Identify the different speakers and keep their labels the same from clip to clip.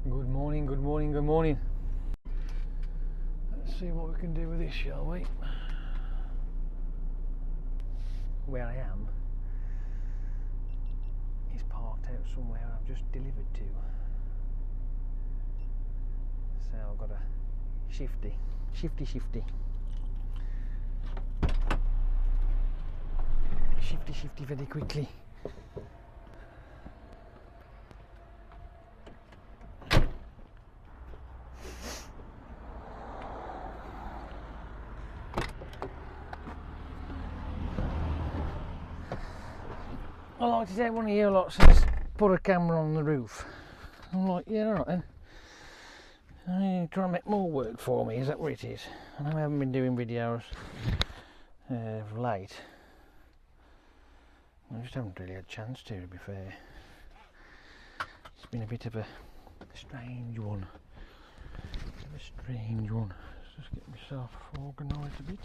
Speaker 1: Good morning, good morning, good morning. Let's see what we can do with this, shall we? Where I am is parked out somewhere I've just delivered to. So I've got a shifty very quickly. I like to take one of you lots and just put a camera on the roof. I'm like, yeah, alright then. You're trying to make more work for me, is that what it is? I know I haven't been doing videos of late. I just haven't really had a chance to be fair. It's been a bit of a strange one. Let's just get myself organised a bit.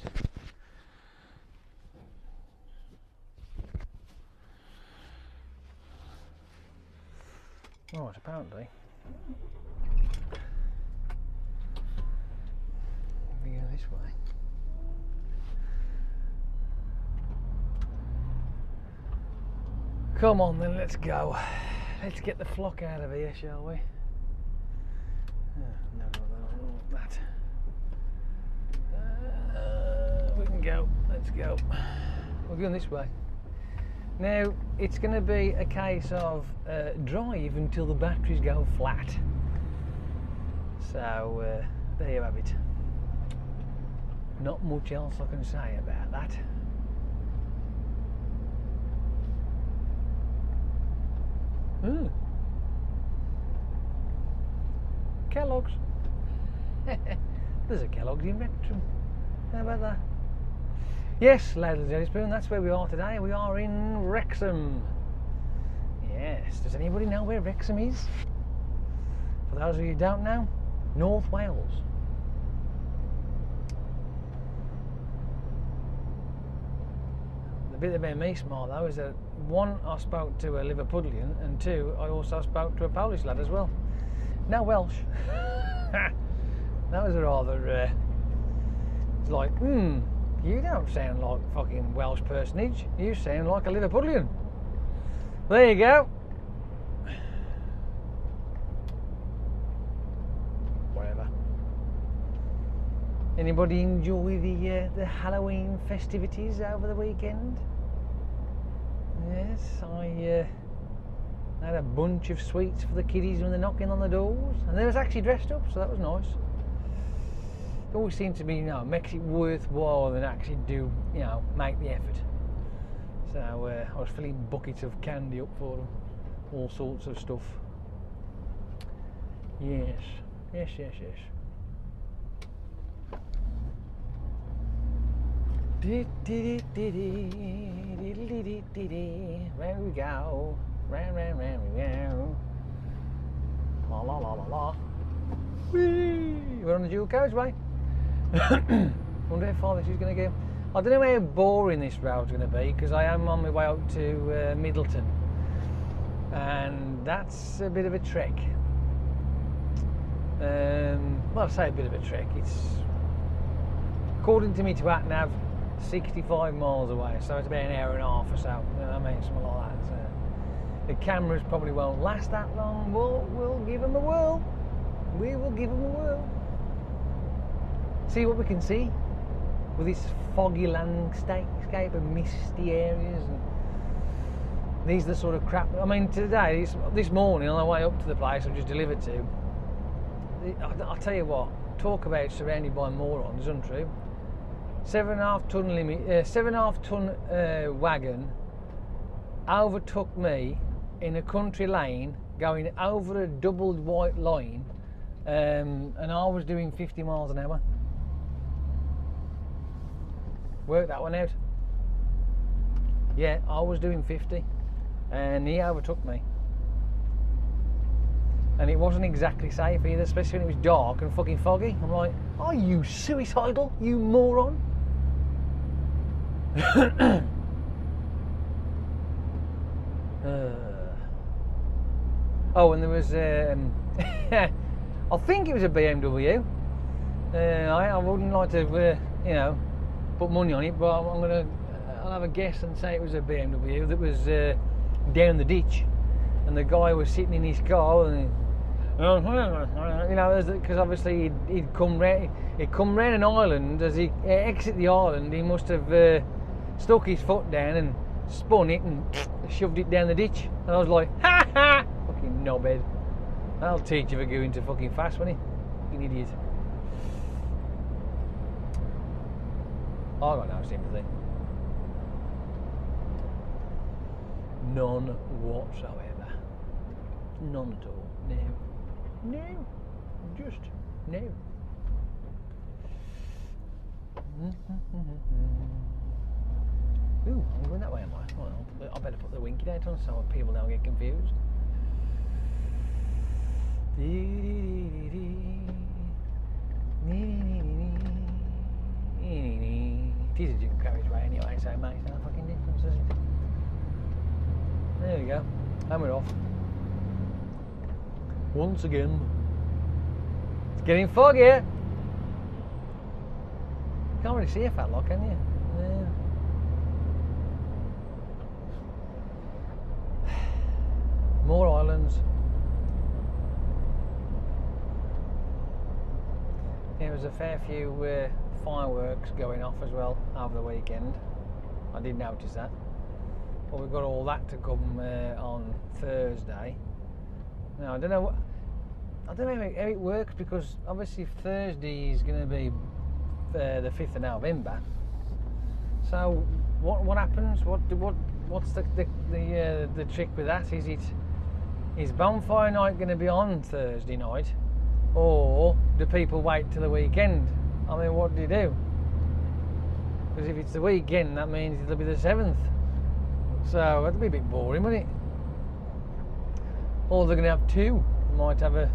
Speaker 1: Right, apparently we go this way. Come on then, let's go. Let's get the flock out of here, shall we? No, that. We can go, let's go. We're going this way. Now, it's going to be a case of drive until the batteries go flat. So, there you have it. Not much else I can say about that. Kellogg's. There's a Kellogg's in Wrexham. How about that? Yes, ladies and gentlemen, that's where we are today. We are in Wrexham. Yes, does anybody know where Wrexham is? For those of you who don't know, North Wales. The bit that made me smile though is that one, I spoke to a Liverpudlian, and two, I also spoke to a Polish lad as well. No Welsh. That was a rather, it's like, you don't sound like a fucking Welsh personage. You sound like a Liverpudlian. There you go. Whatever. Anybody enjoy the Halloween festivities over the weekend? Yes, I had a bunch of sweets for the kiddies when they're knocking on the doors, and they was actually dressed up, so that was nice. It always seems to be, makes it worthwhile than actually do, make the effort. So I was filling buckets of candy up for them, all sorts of stuff. Yes. Round we go, round we go. La la la la la. Whee! We're on the dual carriageway. Wonder how far this is going to go. I don't know how boring this road's going to be because I am on my way up to Middleton, and that's a bit of a trek. Well, I say a bit of a trek. It's, according to me, to AtNav, 65 miles away, so it's about an hour and a half or so. You know what I mean, something like that. So the cameras probably won't last that long. We'll give them a whirl. We will give them a whirl. See what we can see with this foggy landscape and misty areas. And these are the sort of crap. I mean, today, this morning on the way up to the place I've just delivered to, I'll tell you what. Talk about surrounded by morons, untrue. 7.5 ton wagon overtook me in a country lane going over a doubled white line, and I was doing 50 miles an hour. Work that one out. Yeah, I was doing 50 and he overtook me. And it wasn't exactly safe either, especially when it was dark and fucking foggy. I'm like, are you suicidal, you moron? Oh, and there was, I think it was a BMW. I wouldn't like to, you know, put money on it, but I'll have a guess and say it was a BMW that was down the ditch, and the guy was sitting in his car, and you know, because obviously he'd come round an island. As he exited the island, he must have stuck his foot down and spun it and shoved it down the ditch. And I was like, ha ha, fucking knobhead. That'll teach you for going too fucking fast, won't he? Fucking idiot. I got no sympathy. None whatsoever. None at all. No. No. Just no. Ooh, I'm going that way, am I? Well, I better put the winky light on so people don't get confused. It is a dual carriageway anyway, so it makes no fucking difference, does it? There we go. And we're off. Once again. It's getting foggy. Can't really see a fat lot, can you? Yeah. More islands. There was a fair few fireworks going off as well over the weekend. I did notice that. But we've got all that to come on Thursday. Now I don't know how it works, because obviously Thursday is going to be the 5th of November. So what happens? What's the trick with that? Is bonfire night going to be on Thursday night, or do people wait till the weekend? I mean, what do you do? Because if it's the weekend, that means it'll be the 7th. So that'll be a bit boring, wouldn't it? Or they're going to have two. They might have a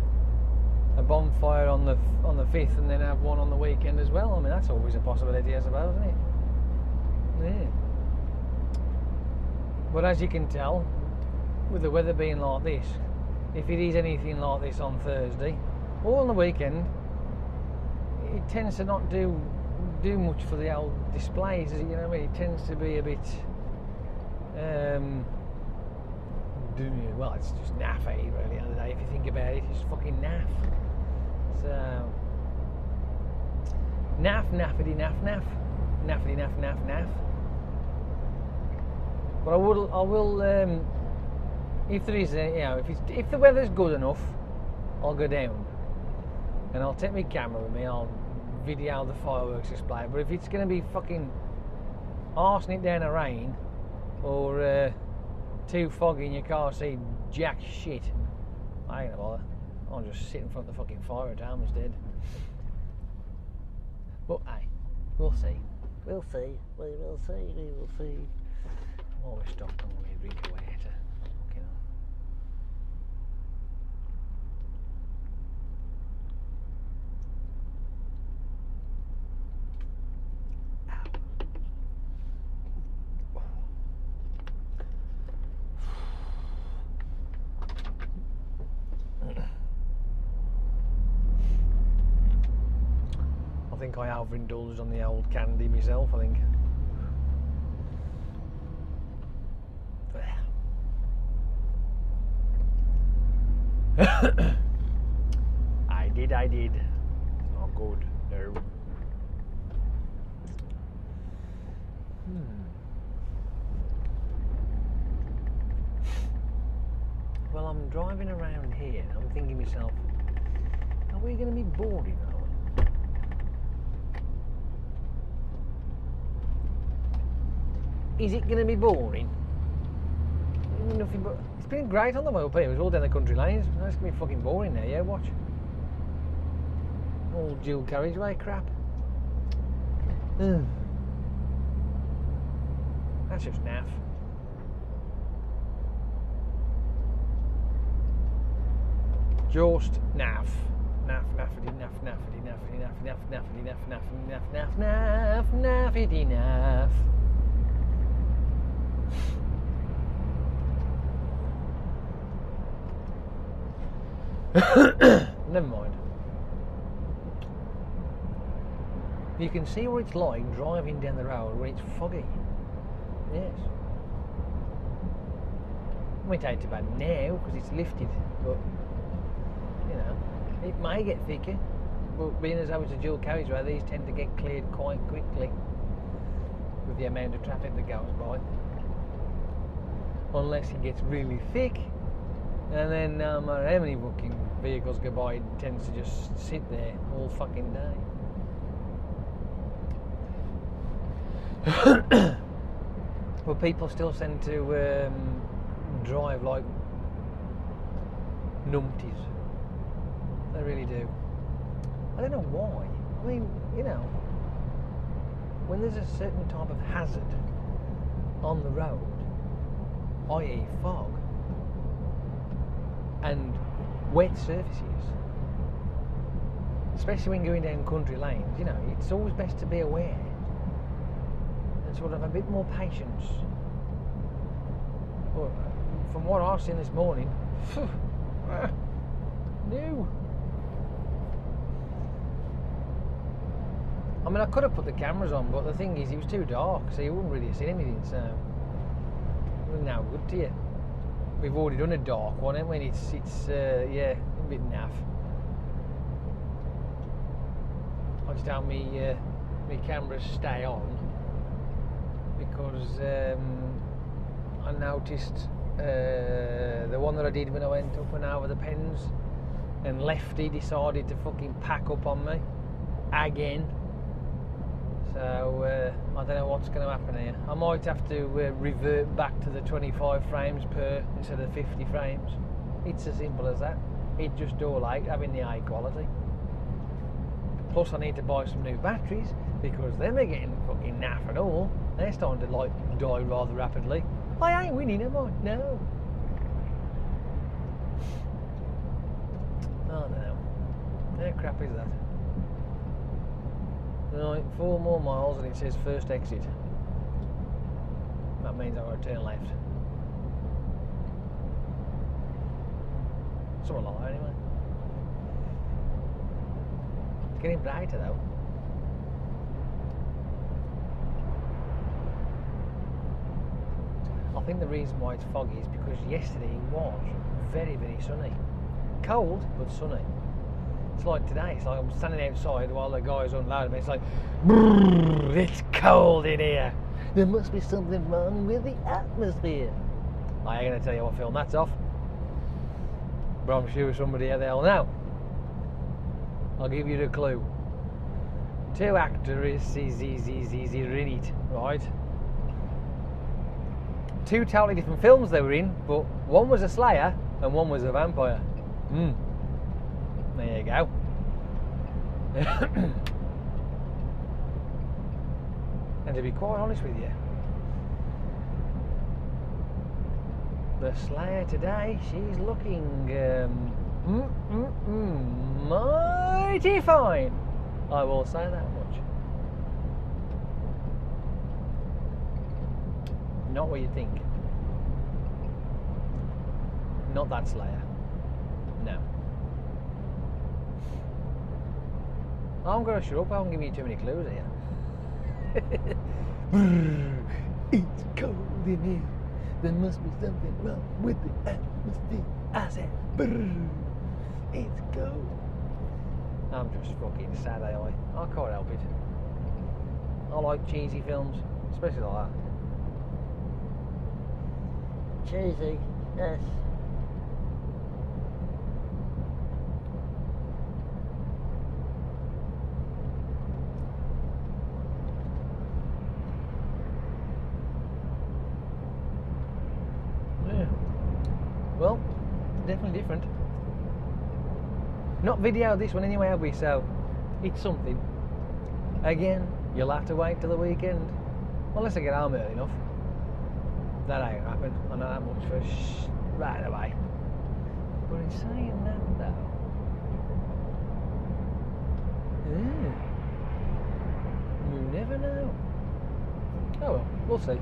Speaker 1: bonfire on the 5th and then have one on the weekend as well. I mean, that's always a possibility, I suppose, isn't it? Yeah. But as you can tell, with the weather being like this, if it is anything like this on Thursday or on the weekend, it tends to not do much for the old displays, you know what I mean? It tends to be a bit well, it's just naff, really, at the end of the day. If you think about it, it's fucking naff. So naff, naffity, naff, naff, naffity, naff, naff, naff. But I will if there is, you know, if the weather's good enough, I'll go down and I'll take my camera with me. I'll video the fireworks display. But if it's going to be fucking arsing it down the rain, or too foggy and you can't see jack shit, I ain't gonna bother. I'll just sit in front of the fucking fire at home instead. But hey, we'll see. We'll see. We will see. We will see. I'm always stopped on my drink away to fucking I think I overindulged on the old candy myself, I think. I did. It's not good, no. Well, I'm driving around here and I'm thinking to myself, are we going to be bored in that one? Is it going to be boring? Nothing but, it's been great on the way up here. It was all down the country lanes. It's going to be fucking boring now, yeah, watch. All dual carriageway crap. That's just naff. Just naff. Naff, naffity, naff, naffity, naffity, naff, naff, naffity, naff, naff, naff, naff, naff, naffity, naff. Never mind. You can see what it's like driving down the road when it's foggy. Yes. I mean, it ain't too bad now because it's lifted, but you know, it may get thicker. But being as though it's a dual carriageway, these tend to get cleared quite quickly with the amount of traffic that goes by. Unless it gets really thick, and then no matter how many fucking vehicles go by, it tends to just sit there all fucking day. But people still tend to drive like numpties. They really do. I don't know why. I mean, you know, when there's a certain type of hazard on the road, i.e. fog and wet surfaces, especially when going down country lanes, you know, it's always best to be aware and sort of a bit more patience. But from what I've seen this morning, no. I mean, I could have put the cameras on, but the thing is, it was too dark, so you wouldn't really see anything, so it wasn't now good to you. We've already done a dark one, haven't we? It's yeah, a bit naff. I just hope my cameras stay on, because I noticed the one that I did when I went up and over the Pens, and Lefty decided to fucking pack up on me again. So I don't know what's going to happen here. I might have to revert back to the 25 frames per instead of 50 frames. It's as simple as that. It just don't like having the high quality. Plus I need to buy some new batteries, because then they're getting fucking naff and all. They're starting to like die rather rapidly. I ain't winning, am I? No. I don't know. How crap is that? Right, 4 more miles and it says first exit. That means I've got to turn left. Something like that anyway. It's getting brighter though. I think the reason why it's foggy is because yesterday it was very, very sunny. Cold, but sunny. It's like today, it's like I'm standing outside while the guys unload me. It's like, it's cold in here. There must be something wrong with the atmosphere. I ain't going to tell you what film that's off, but I'm sure somebody out there will know. I'll give you the clue. 2 actresses are in it, right? 2 totally different films they were in, but one was a slayer and one was a vampire. There you go. And to be quite honest with you, the Slayer today, she's looking mighty fine. I will say that much. Not what you think. Not that Slayer. No. I'm going to shut up. I won't give you too many clues here. It's cold in here. There must be something wrong with the atmosphere. I said, it's cold. I'm just fucking sad, I can't help it. I like cheesy films, especially like that. Cheesy, yes. Well, definitely different. Not video this one anyway, have we? So it's something. Again, you'll have to wait till the weekend. Unless I get home early enough. That ain't gonna happen. I know that much for right away. But in saying that though, you never know. Oh well, we'll see.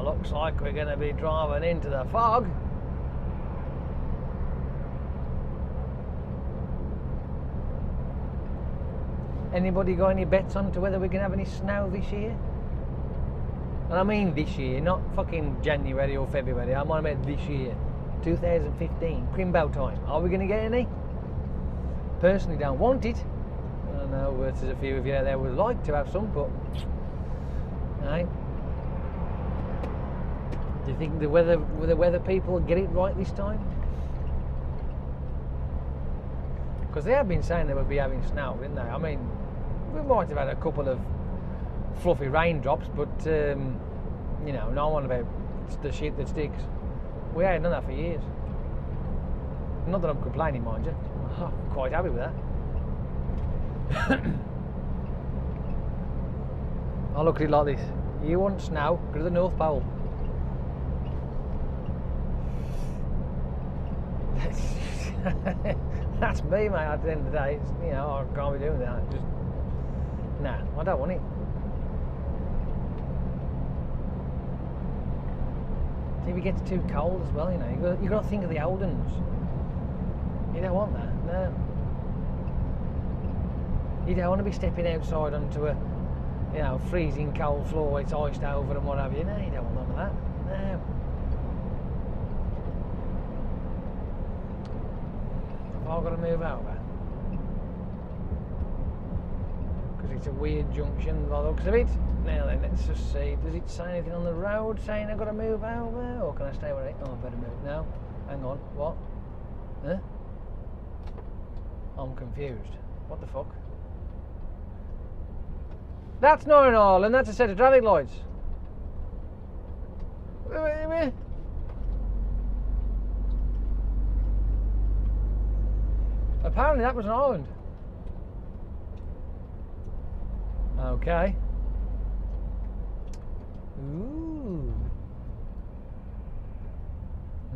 Speaker 1: Looks like we're going to be driving into the fog. Anybody got any bets on to whether we're going to have any snow this year? And I mean this year, not fucking January or February. I'm on about this year, 2015, Crimbo time. Are we going to get any? Personally, don't want it. I know there's a few of you out there would like to have some, but right. Do you think the weather people will get it right this time? Because they have been saying they would be having snow, didn't they? I mean, we might have had a couple of fluffy raindrops, but you know, no one about the shit that sticks. We ain't done that for years. Not that I'm complaining, mind you. I'm quite happy with that. I look at it like this. You want snow? Go to the North Pole. That's me, mate. At the end of the day, it's, you know, I can't be doing that. Just nah, I don't want it. If it gets too cold as well, you know, you got to think of the old ones. You don't want that, no. You don't want to be stepping outside onto a, you know, freezing cold floor. It's iced over and what have you. No, you don't want none of that. No. Have I got to move over? Because it's a weird junction by the looks of it. Now then, let's just see. Does it say anything on the road saying I've got to move over? Or can I stay where I... Oh, I better move. No. Hang on. What? Huh? I'm confused. What the fuck? That's not an island, that's a set of traffic lights. Apparently that was an island. Okay. Ooh.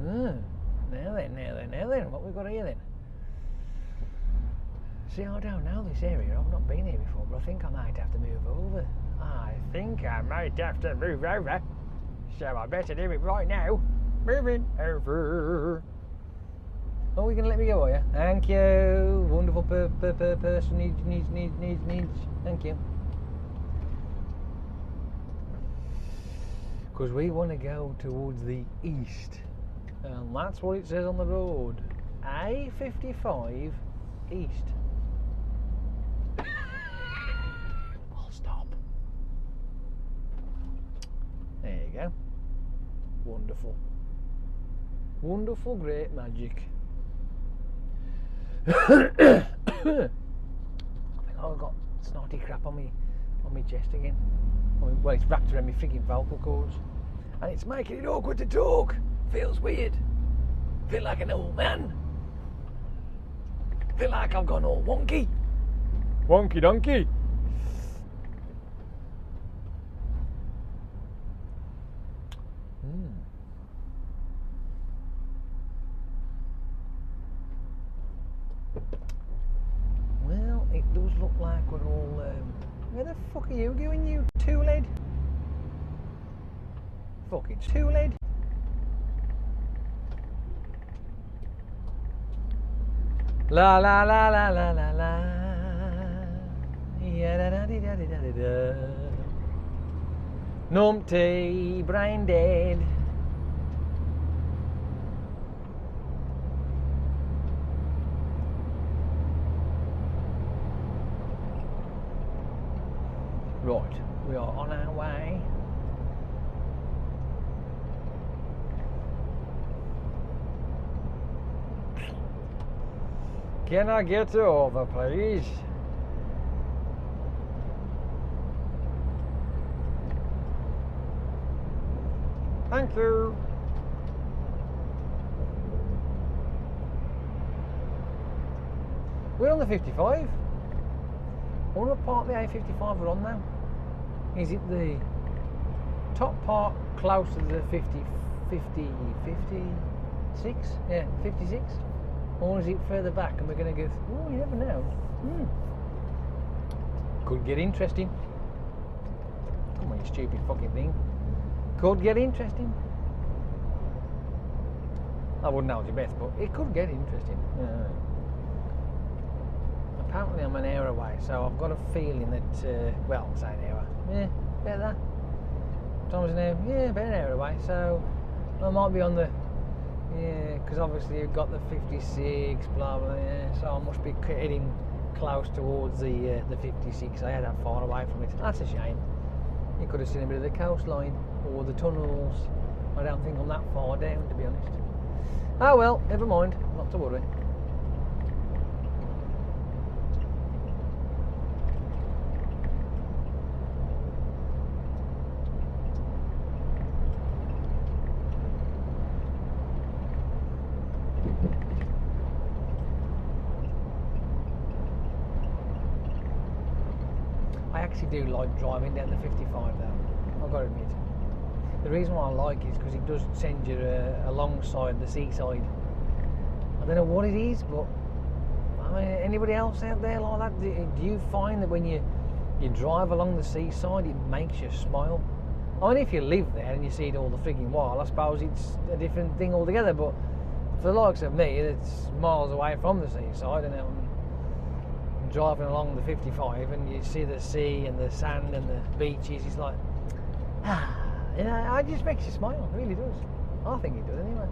Speaker 1: Now then, what we got here then? See, I don't know this area. I've not been here before, but I think I might have to move over. I think I might have to move over. So I better do it right now. Moving over. Oh, you're going to let me go, are you? Thank you. Wonderful person. Needs. Thank you. Because we want to go towards the east. And that's what it says on the road. A55 east. I'll stop. There you go. Wonderful. Wonderful, great magic. I think I've got snotty crap on my chest again. Well, it's wrapped around my freaking vocal cords. And it's making it awkward to talk. Feels weird. Feel like an old man. Feel like I've gone all wonky. Wonky donkey. Well, it does look like we're all... where the fuck are you going, you two-lead? Fucking two-lead. La la la la la la la. Yeah da da da da da da da. Numpty, brain dead. Right, we are on our way. Can I get you over, please? Thank you. We're on the 55. I wonder what part of the A55 we're on now. Is it the top part close to the 56? Yeah, 56? Or is it further back and we're going to go... Oh, you never know. Could get interesting. Come on, you stupid fucking thing. Could get interesting. I wouldn't hold your breath, but it could get interesting. Yeah. apparently I'm an hour away, so I've got a feeling that, well, say an hour, yeah, better. Times an hour, yeah, about an hour away, so I might be on the, yeah, because obviously you've got the 56, blah, blah, yeah, so I must be heading close towards the 56. I had that far away from it. That's a shame. You could have seen a bit of the coastline or the tunnels. I don't think I'm that far down, to be honest. Oh well, never mind, not to worry. I actually do like driving down the 55 though, I've got to admit. The reason why I like it is because it does send you alongside the seaside. I don't know what it is, but I mean, anybody else out there like that? Do you find that when you drive along the seaside, it makes you smile? I mean, if you live there and you see it all the frigging while, I suppose it's a different thing altogether. But for the likes of me, that's miles away from the seaside, and I'm driving along the 55, and you see the sea and the sand and the beaches. It's like, you know, it just makes you smile. It really does. I think it does anyway.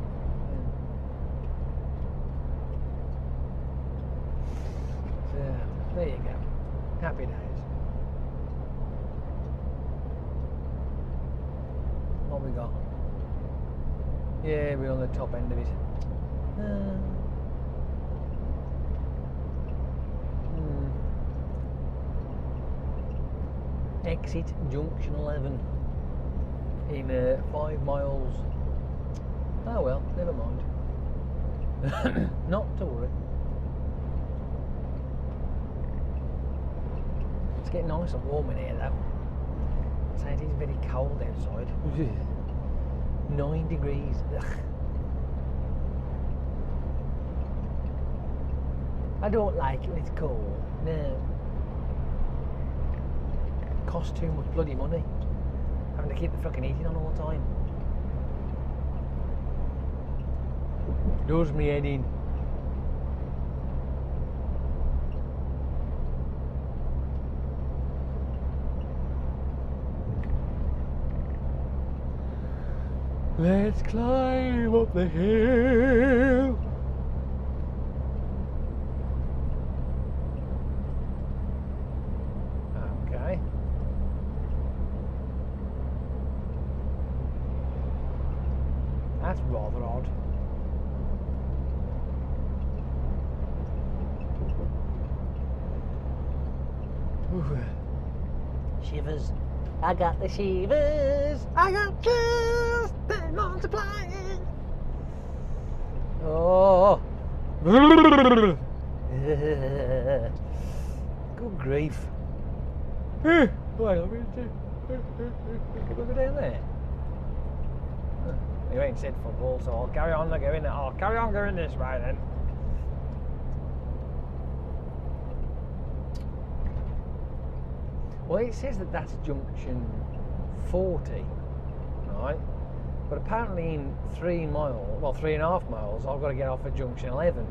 Speaker 1: So, there you go. Happy days. What we got? Yeah, we're on the top end of it. Exit junction 11 in 5 miles. Oh well, never mind. Not to worry. It's getting nice and warm in here though. So it is very cold outside. 9 degrees. Ugh. I don't like it when it's cold. No. Costs too much bloody money. Having to keep the fucking heating on all the time. Does me head in. Let's climb up the hill. Okay. That's rather odd. Ooh. Shivers. I got the shivers. I got chills. They're multiplying. Oh. Good grief. Wait, let me see. We'll go down there. You ain't said football, so I'll carry on going. I'll carry on going this way then. Well, it says that that's junction 40, right? But apparently in 3 miles, well, 3.5 miles, I've got to get off at junction 11.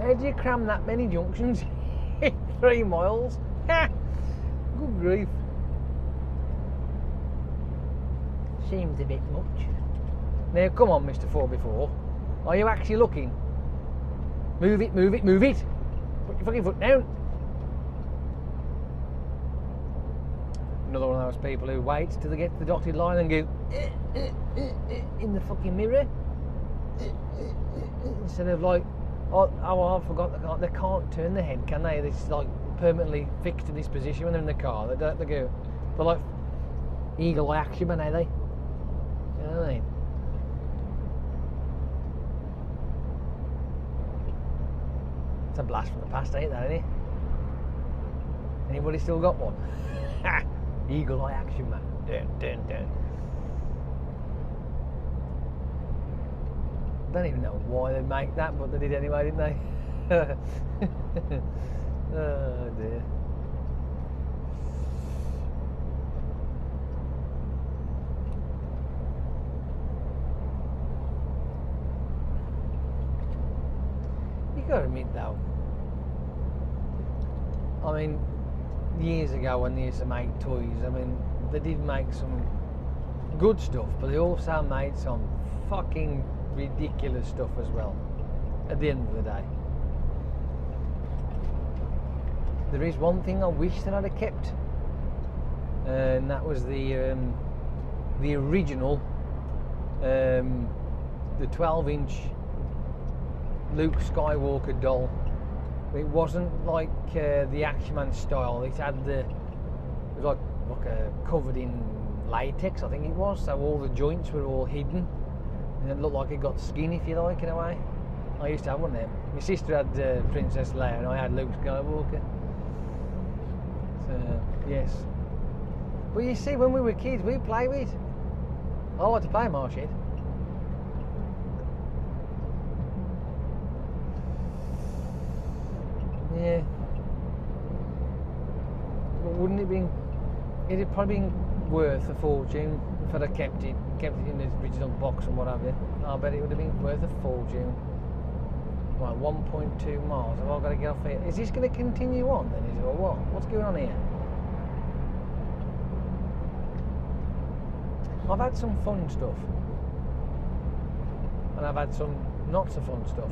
Speaker 1: How do you cram that many junctions in 3 miles? Good grief. Seems a bit much. Now, come on, Mr. 4x4. Are you actually looking? Move it, move it, move it. Put your fucking foot down. Another one of those people who waits till they get to the dotted line and go in the fucking mirror instead of like, oh, I forgot, they can't turn their head, can they? It's like permanently fixed in this position when they're in the car. They're like eagle eye action, man, are they? You know what I mean? It's a blast from the past, ain't that, isn't it? Anybody still got one? Eagle eye action, man. Dun, dun, dun. I don't even know why they make that, but they did anyway, didn't they? Oh dear. got to admit though, I mean, years ago when they used to make toys, I mean, they did make some good stuff, but they also made some fucking ridiculous stuff as well, at the end of the day. There is one thing I wish that I'd have kept, and that was the original, the 12-inch Luke Skywalker doll. It wasn't like the Action Man style. It had it was like covered in latex, I think it was, so all the joints were all hidden, and it looked like it got skin, if you like, in a way. I used to have one of them. My sister had Princess Leia, and I had Luke Skywalker. So, yes. But you see, when we were kids, we played with. I like to play my shit. Yeah. But wouldn't it been? It'd probably been worth a fortune if I'd have kept it in the original box and what have you. I bet it would have been worth a fortune. Right, 1.2 miles. Have I got to get off here? Is this going to continue on then? Is it, or what? What's going on here? I've had some fun stuff, and I've had some not so fun stuff.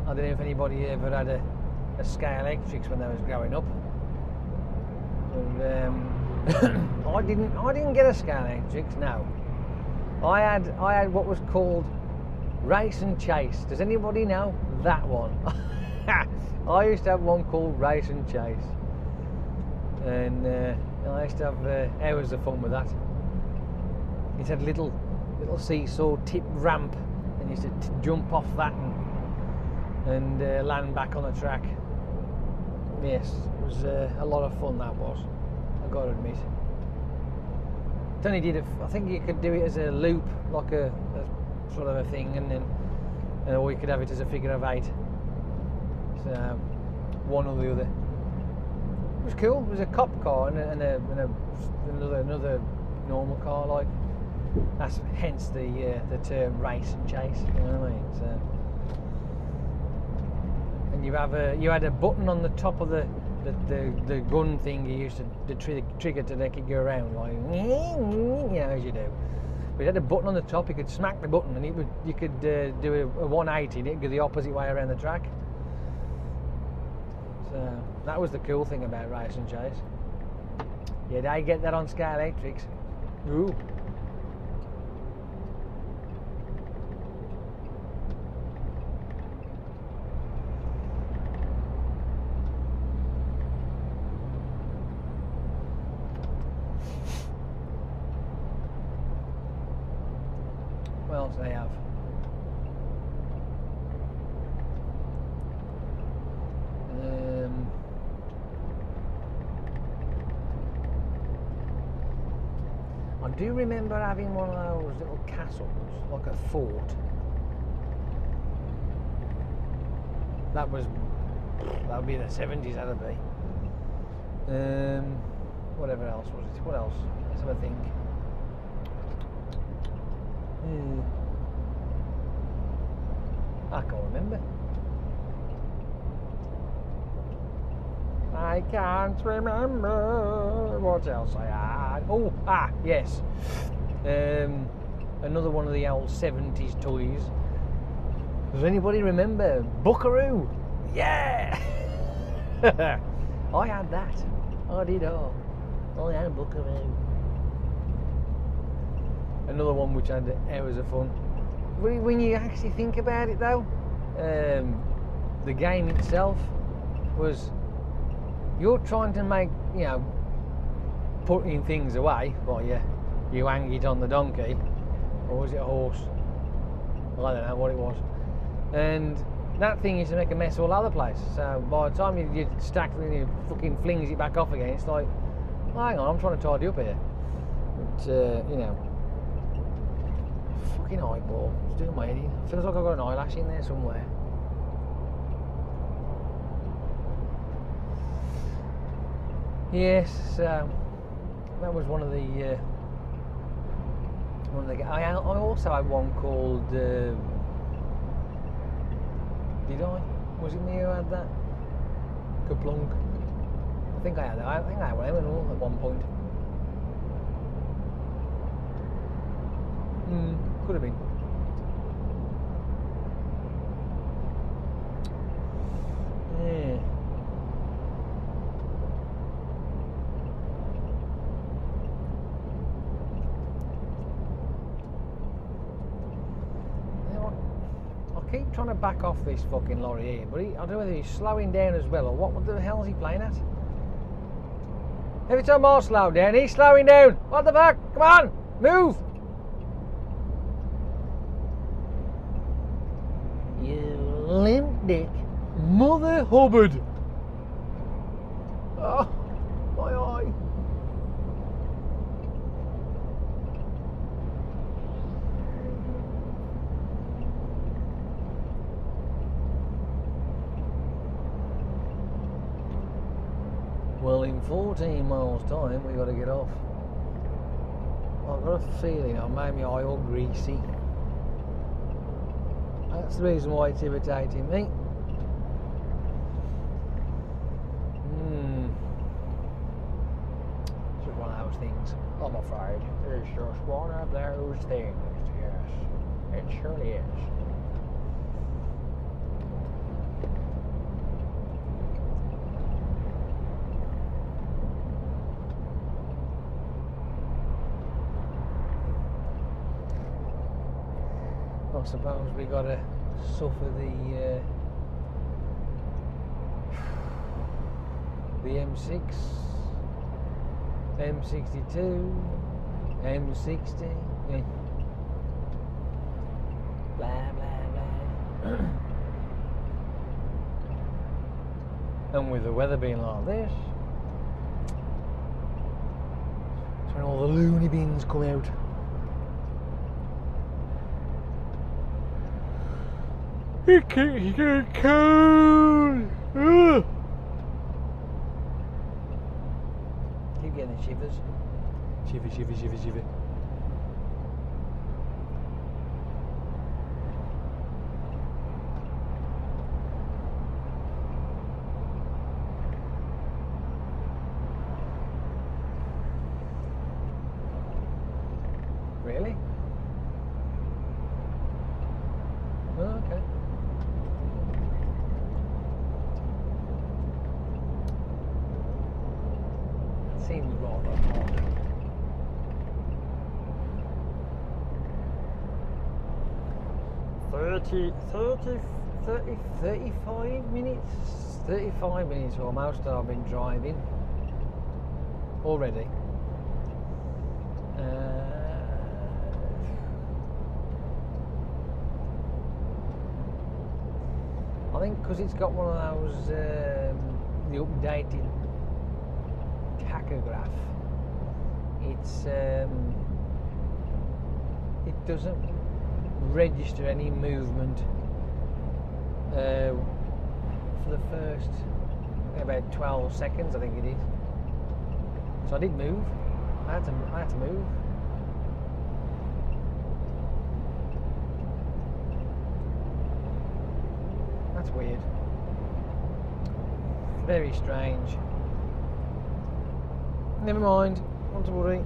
Speaker 1: I don't know if anybody ever had a Scale Electrics when they was growing up. But, I didn't get a Scale Electrics. No, I had what was called Race and Chase. Does anybody know that one? I used to have one called Race and Chase, and I used to have hours of fun with that. It had a little seesaw tip ramp, and you used to jump off that and land back on the track. Yes, it was a lot of fun, that was, I've got to admit. It only did I think you could do it as a loop, like a sort of a thing, and then or you could have it as a figure of 8. So one or the other. It was cool. It was a cop car and another normal car, like. That's hence the term Race and Chase. You know what I mean? So, and you had a button on the top of the gun thing you used to trigger to make it go around, like, you know, as you do. But it had a button on the top. You could smack the button and you could do a 180 and it would go the opposite way around the track. So that was the cool thing about Race and Chase. Yeah, they get that on Scale Electrics. Ooh. What else do they have? I do remember having one of those little castles, like a fort. That would be the 70s, that'd be. Whatever else was it? What else? Let's have a think. I can't remember. I can't remember what else I had. Oh, yes. Another one of the old 70s toys. Does anybody remember Buckaroo? Yeah! I had that. I did all. I had Buckaroo. Another one which had hours of fun. When you actually think about it though, the game itself was, you're trying to make, you know, putting things away. Well, you hang it on the donkey, or was it a horse? I don't know what it was. And that thing used to make a mess all over the place. So by the time you stack it and you fucking flings it back off again, it's like, oh, hang on, I'm trying to tidy up here. But, you know, fucking eyeball. It's doing my head in. Feels like I've got an eyelash in there somewhere. Yes, that was one of the One of the, I also had one called. Did I? Was it me who had that? Kaplunk. I think I had one at one point. Could have been. Yeah. I keep trying to back off this fucking lorry here, but I don't know whether he's slowing down as well or what the hell is he playing at? Every time I slow down, he's slowing down. What the fuck? Come on, move! You limp dick, Mother Hubbard! Oh, my eye. Well, in 14 miles time, we got to get off. I've got a feeling I made my eye all greasy. That's the reason why it's irritating me. It's just one of those things, I'm afraid. It's just one of those things, yes. It surely is. I suppose we got to suffer the M6, M62, M60, yeah. Blah blah blah. And with the weather being like this, it's when all the loony bins come out. It keeps getting cold. Ugh. Keep getting the shivers. Shiver, shiver, shiver, shiver. Really? Oh, okay. Seems rather hot. 35 minutes? 35 minutes almost I've been driving already. I think because it's got one of those the updated tachograph, it's it doesn't register any movement for the first about 12 seconds, I think it is. So I did move. I had to move. That's weird. Very strange. Never mind. Not to worry.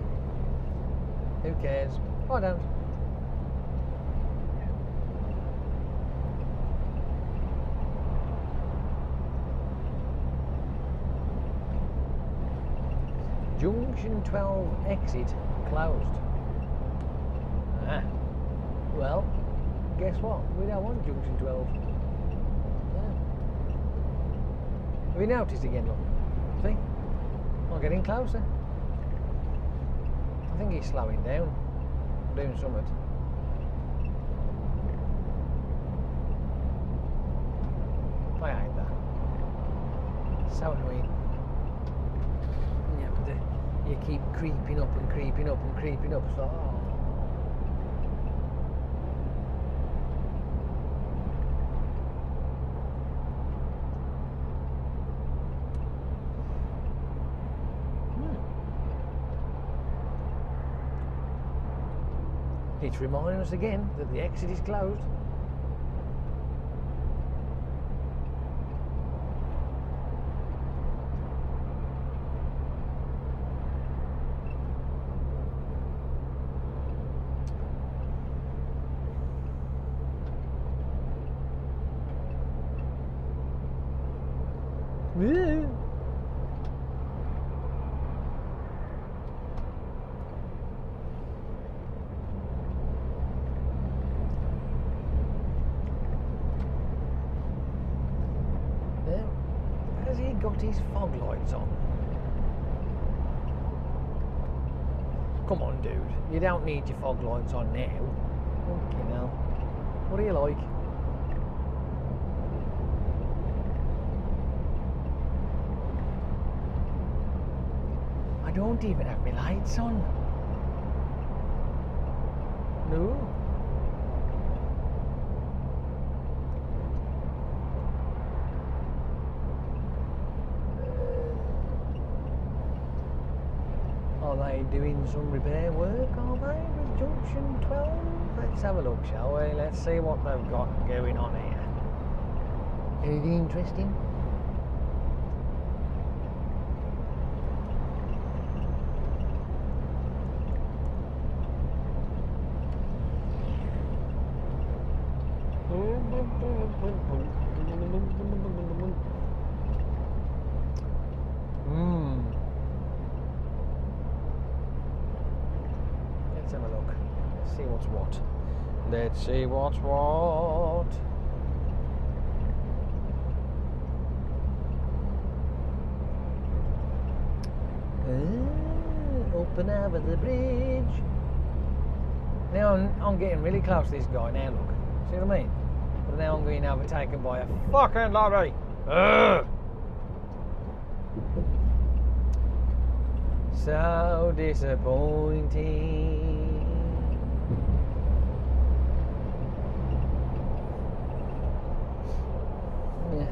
Speaker 1: Who cares? I don't. Junction 12 exit closed. Ah. Well, guess what? We don't want Junction 12. Yeah. Have you noticed again, look? See? I'm getting closer. I think he's slowing down. Doing something. I hate that. So annoying. You keep creeping up and creeping up and creeping up. It's like, oh. It's reminding us again that the exit is closed. Has he got his fog lights on? Come on, dude. You don't need your fog lights on now. Fucking hell. What do you like? I don't even have my lights on. No. Are they doing some repair work, are they, with junction 12? Let's have a look, shall we? Let's see what they've got going on here. Anything interesting? Let's have a look. Let's see what's what. Let's see what's what. Up and over the bridge. Now I'm getting really close to this guy now, look. See what I mean? But now I'm being overtaken by a fucking lorry. So disappointing. Yeah.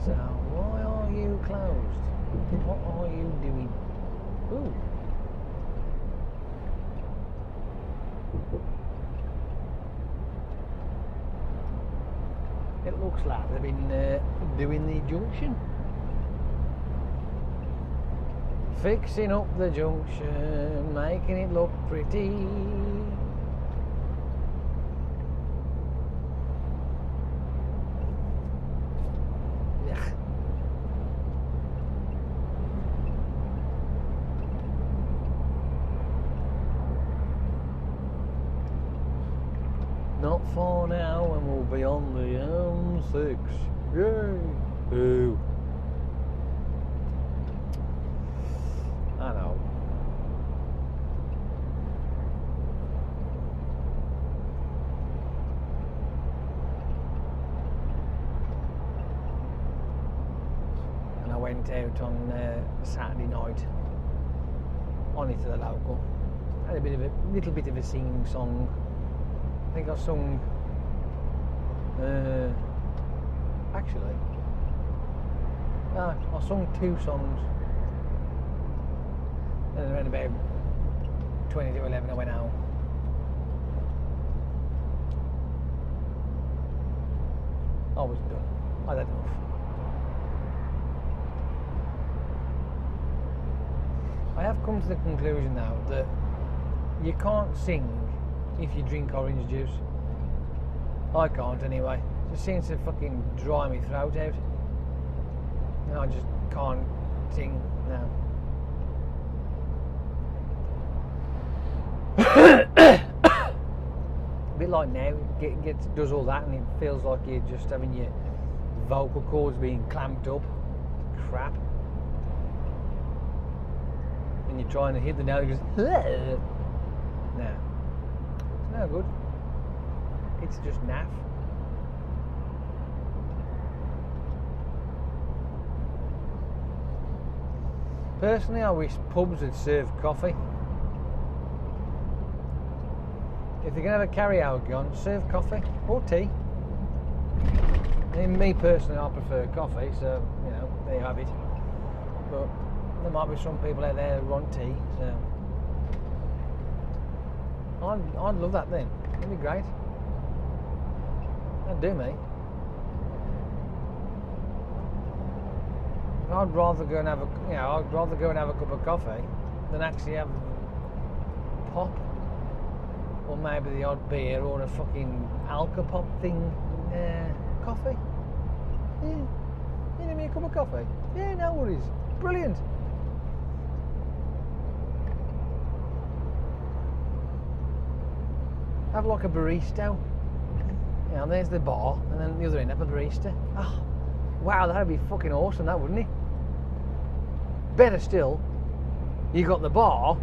Speaker 1: So why are you closed? What are you doing? Ooh. It looks like they've been doing the junction. Fixing up the junction, making it look pretty. Yeah. Not far now and we'll be on the M6. Yay! Ooh. I know. And I went out on Saturday night on it to the local. Had a little bit of a singing song. I think I sung. Actually, no, I sung 2 songs. And around about 20 to 11 I went out. I wasn't done. I'd had enough. I have come to the conclusion now that you can't sing if you drink orange juice. I can't anyway. It just seems to fucking dry my throat out. And I just can't sing now. A bit like now, does all that and it feels like you're just having your vocal cords being clamped up. Crap. And you're trying to hit the note, it goes, no. It's no good. It's just naff. Personally, I wish pubs would serve coffee. If you're going to have a carry-out gun, serve coffee or tea. I mean, me personally, I prefer coffee, so, you know, there you have it. But there might be some people out there who want tea, so I'd love that then. It'd be great. That'd do me. I'd rather go and have a, I'd rather go and have a cup of coffee than actually have pop, or maybe the odd beer or a fucking alka-pop thing. Coffee. Yeah. You need me a cup of coffee? Yeah, no worries. Brilliant. Have like a barista. And there's the bar, and then the other end have a barista. Oh, wow, that'd be fucking awesome, that, wouldn't it? Better still, you got the bar,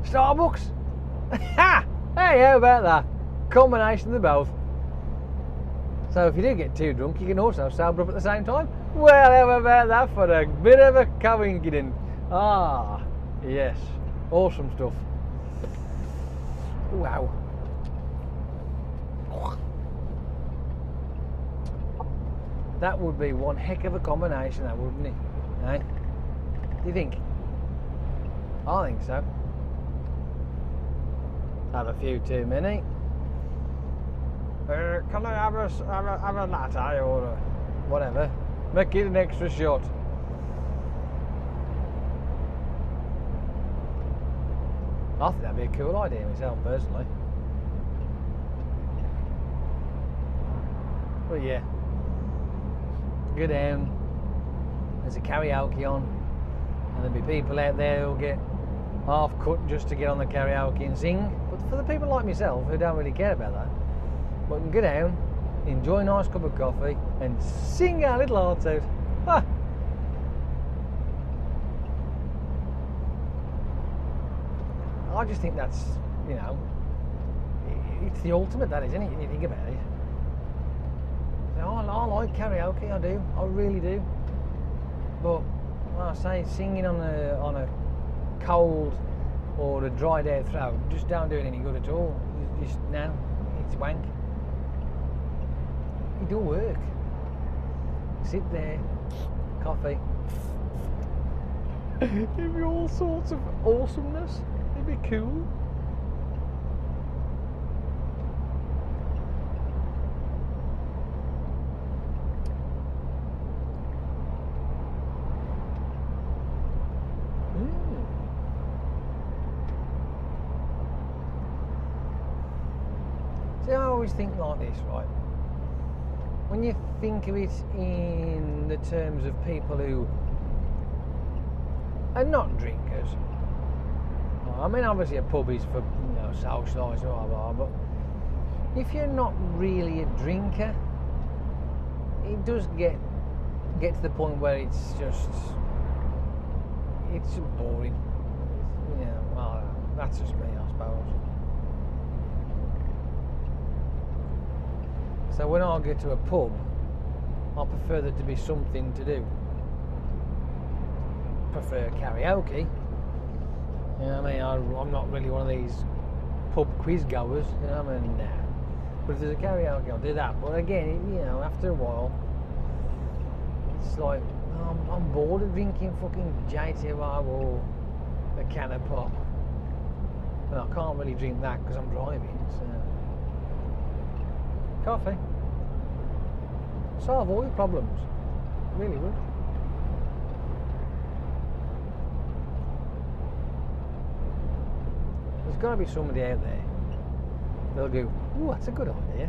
Speaker 1: Starbucks. Ha! Hey, how about that? Combination of the both. So if you do get too drunk, you can also sober up at the same time. Well, how about that for a bit of a coincidence? Ah, yes, awesome stuff. Wow. That would be one heck of a combination, that, wouldn't it? Eh? Do you think? I think so. Have a few too many. Can I have a latte or a whatever? Make it an extra shot. I think that'd be a cool idea myself, personally. But yeah, go down, there's a karaoke on, and there'll be people out there who'll get half cut just to get on the karaoke and sing. But for the people like myself who don't really care about that, but can go down, enjoy a nice cup of coffee, and sing our little hearts out. Ah. I just think that's, it's the ultimate, that, isn't it, when you think about it. I like karaoke, I do, I really do. But when I say singing on a cold or a dried out throat, just don't do it any good at all. Just no, it's wank. It don't work. Sit there, coffee. It'd be all sorts of awesomeness. It'd be cool. See, I always think like this, right? When you think of it in the terms of people who are not drinkers, I mean, obviously a pub is for socialising, blah, blah, but if you're not really a drinker, it does get to the point where it's boring. Well, that's just me, I suppose. So when I go to a pub, I prefer there to be something to do. Prefer karaoke. You know what I mean? I'm not really one of these pub quiz goers. You know what I mean? Nah. But if there's a karaoke, I'll do that. But again, after a while, it's like I'm bored of drinking fucking JTO or a can of pop. And I can't really drink that because I'm driving. So. Coffee. Solve all your problems. Really would. There's got to be somebody out there that'll go, ooh, that's a good idea.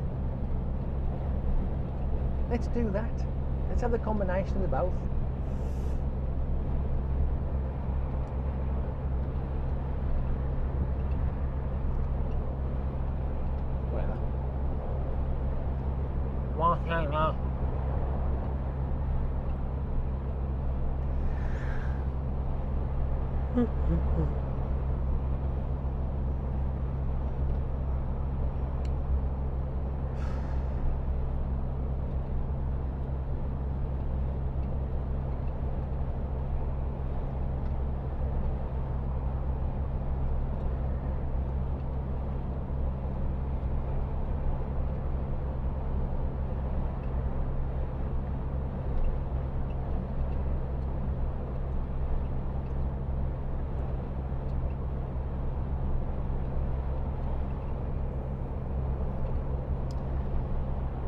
Speaker 1: Let's do that. Let's have the combination of the both. Whatever. No.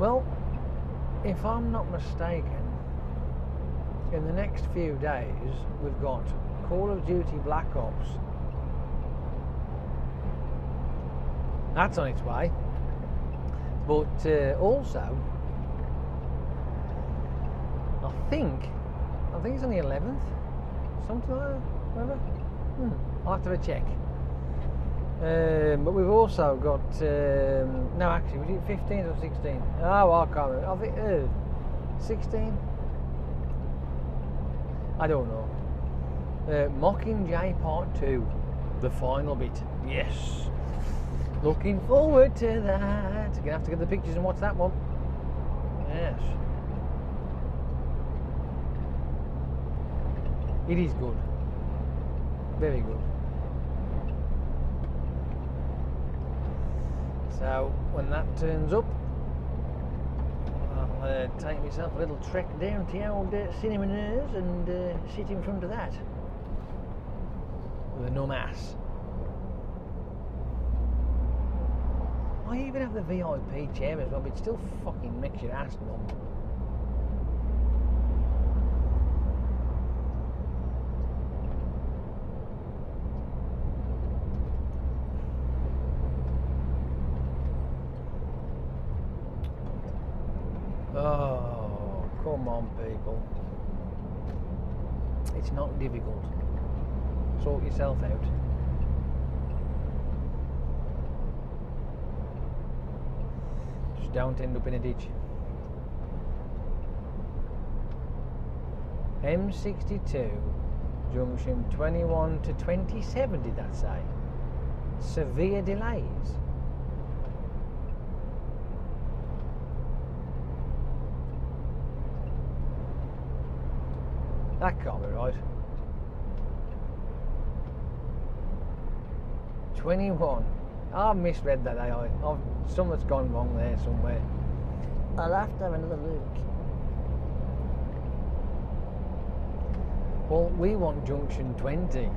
Speaker 1: Well, if I'm not mistaken, in the next few days we've got Call of Duty Black Ops. That's on its way. But also, I think it's on the 11th, something like that, whatever. I'll have to have a check. But we've also got, no actually, was it 15 or 16? Oh, I can't remember. I think 16? I don't know. Mockingjay Part 2, the final bit. Yes. Looking forward to that. You're going to have to get the pictures and watch that one. Yes. It is good. Very good. So, when that turns up, I'll take myself a little trek down to the old cinemas and sit in front of that. With a numb ass. I even have the VIP chair as well, but it still fucking makes your ass numb. Oh, come on, people. It's not difficult. Sort yourself out. Just don't end up in a ditch. M62, junction 21 to 27, did that say? Severe delays. That can't be right. 21. I've misread that AI. Something's gone wrong there somewhere. I'll have to have another look. Well, we want junction 20.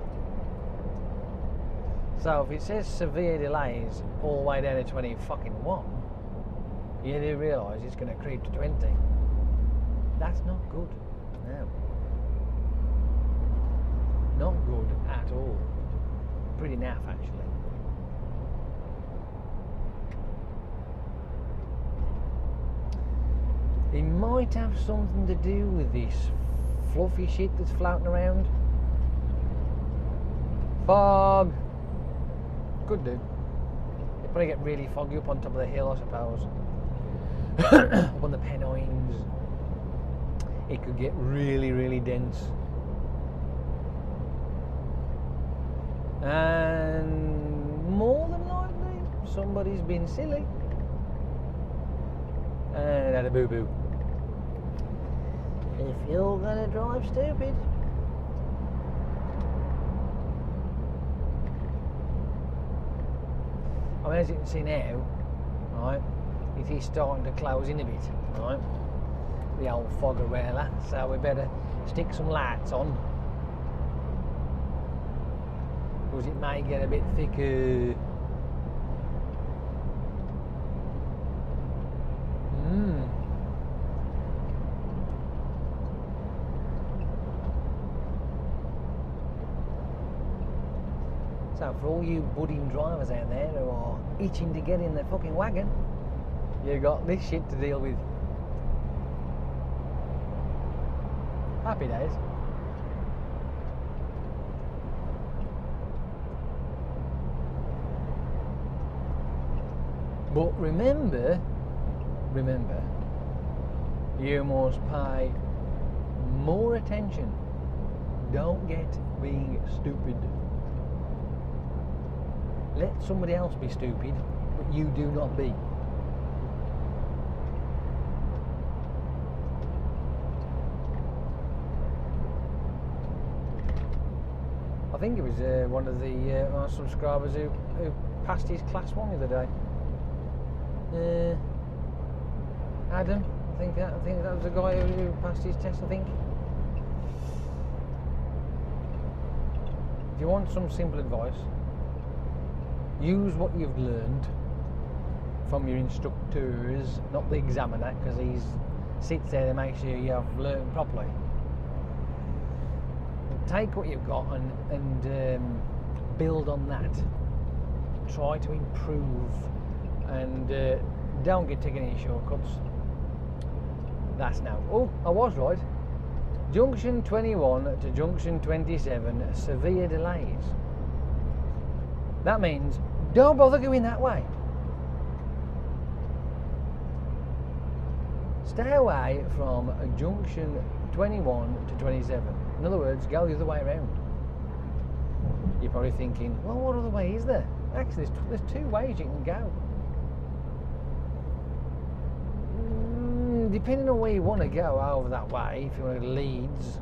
Speaker 1: So if it says severe delays all the way down to 21, you do realise it's going to creep to 20. That's not good. No. Not good at all. Pretty naff, actually. It might have something to do with this fluffy shit that's floating around. Fog! Could do. It'd probably get really foggy up on top of the hill, I suppose. Up on the Pennines. It could get really, really dense. And more than likely, somebody's been silly and had a boo-boo. If you're gonna drive stupid, I mean, as you can see now, right, it is starting to close in a bit, right, the old fog arella, so we better stick some lights on, because it may get a bit thicker. So for all you budding drivers out there who are itching to get in the fucking wagon, you got this shit to deal with. Happy days. But remember, you must pay more attention. Don't get being stupid. Let somebody else be stupid, but you do not be. I think it was one of the our subscribers who passed his class 1 the other day. Adam, I think that was the guy who passed his test. I think. If you want some simple advice, use what you've learned from your instructors, not the examiner, because he sits there to make sure you have learned properly. Take what you've got and build on that. Try to improve and don't get taken any shortcuts. That's now. Oh, I was right. Junction 21 to junction 27, severe delays. That means don't bother going that way. Stay away from junction 21 to 27. In other words, go the other way around. You're probably thinking, well, what other way is there? Actually, there's two ways you can go. Depending on where you want to go over that way, if you want to go to Leeds,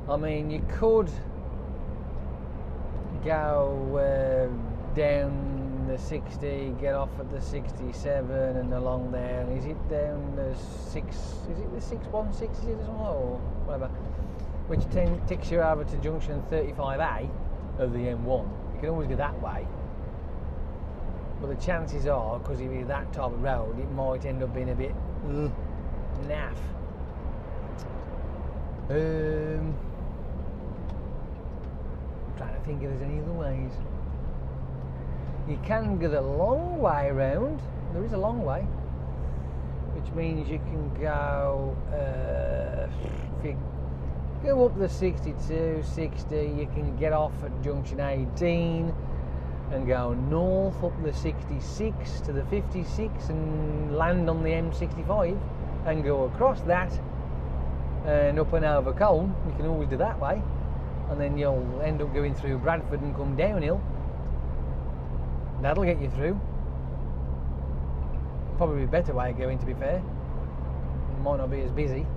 Speaker 1: I mean, you could go down the 60, get off at the 67 and along there, and is it down the 6, is it the 616 is it or something, or whatever, which takes you over to junction 35A of the M1. You can always go that way, but the chances are, because if it's that type of road, it might end up being a bit naff. I'm trying to think if there's any other ways. You can go the long way around. There is a long way, which means you can go, if you go up the 62, 60, you can get off at junction 18 and go north up the 66 to the 56 and land on the M65 and go across that and up and over Colne. You can always do that way, and then you'll end up going through Bradford and come downhill. That'll get you through. Probably a better way of going, to be fair. Might not be as busy.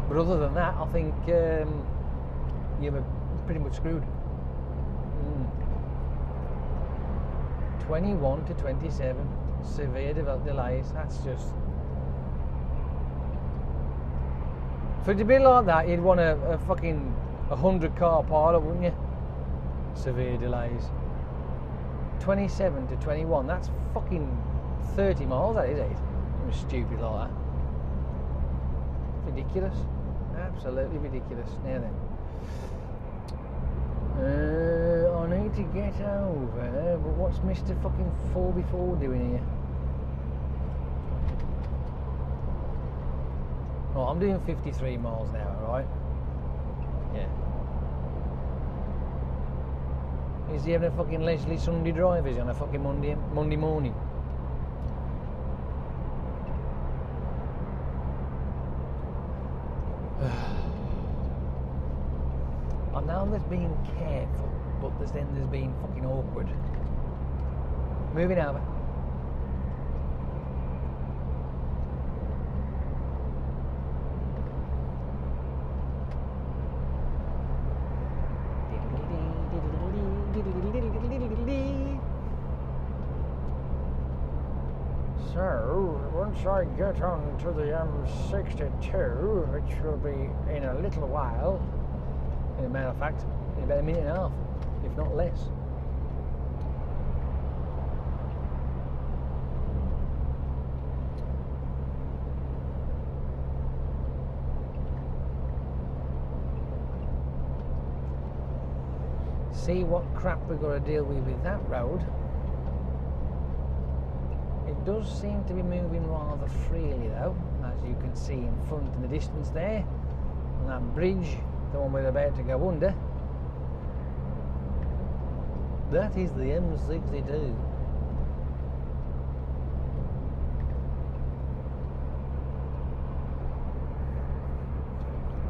Speaker 1: But other than that, I think you're pretty much screwed. 21 to 27, severe delays. That's just... For it to be like that, you'd want a fucking 100-car pilot, wouldn't you? Severe delays. 27 to 21, that's fucking 30 miles, that is it? I'm stupid like that. Ridiculous. Absolutely ridiculous. Now then. I need to get over, but what's Mr. fucking 4x4 doing here? Oh, I'm doing 53 miles an hour, right? Yeah. Is he having a fucking leisurely Sunday drive? Is he on a fucking Monday morning? I know there's being careful, but there's being fucking awkward. Moving over. So, once I get on to the M62, which will be in a little while, in a matter of fact, in about a minute and a half, if not less. See what crap we've got to deal with that road. It does seem to be moving rather freely though, as you can see in front in the distance there, on that bridge, the one we're about to go under. That is the M62.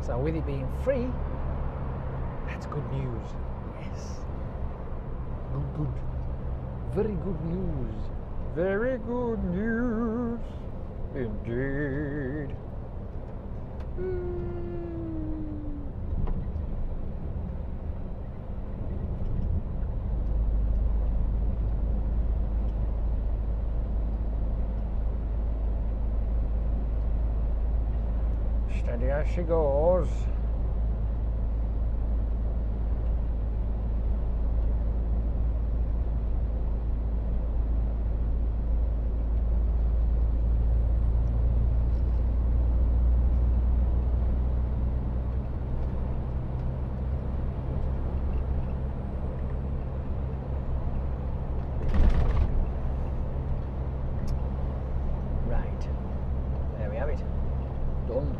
Speaker 1: So with it being free, that's good news. Yes. Good. Very good news. Very good news. Indeed. Steady as she goes. done.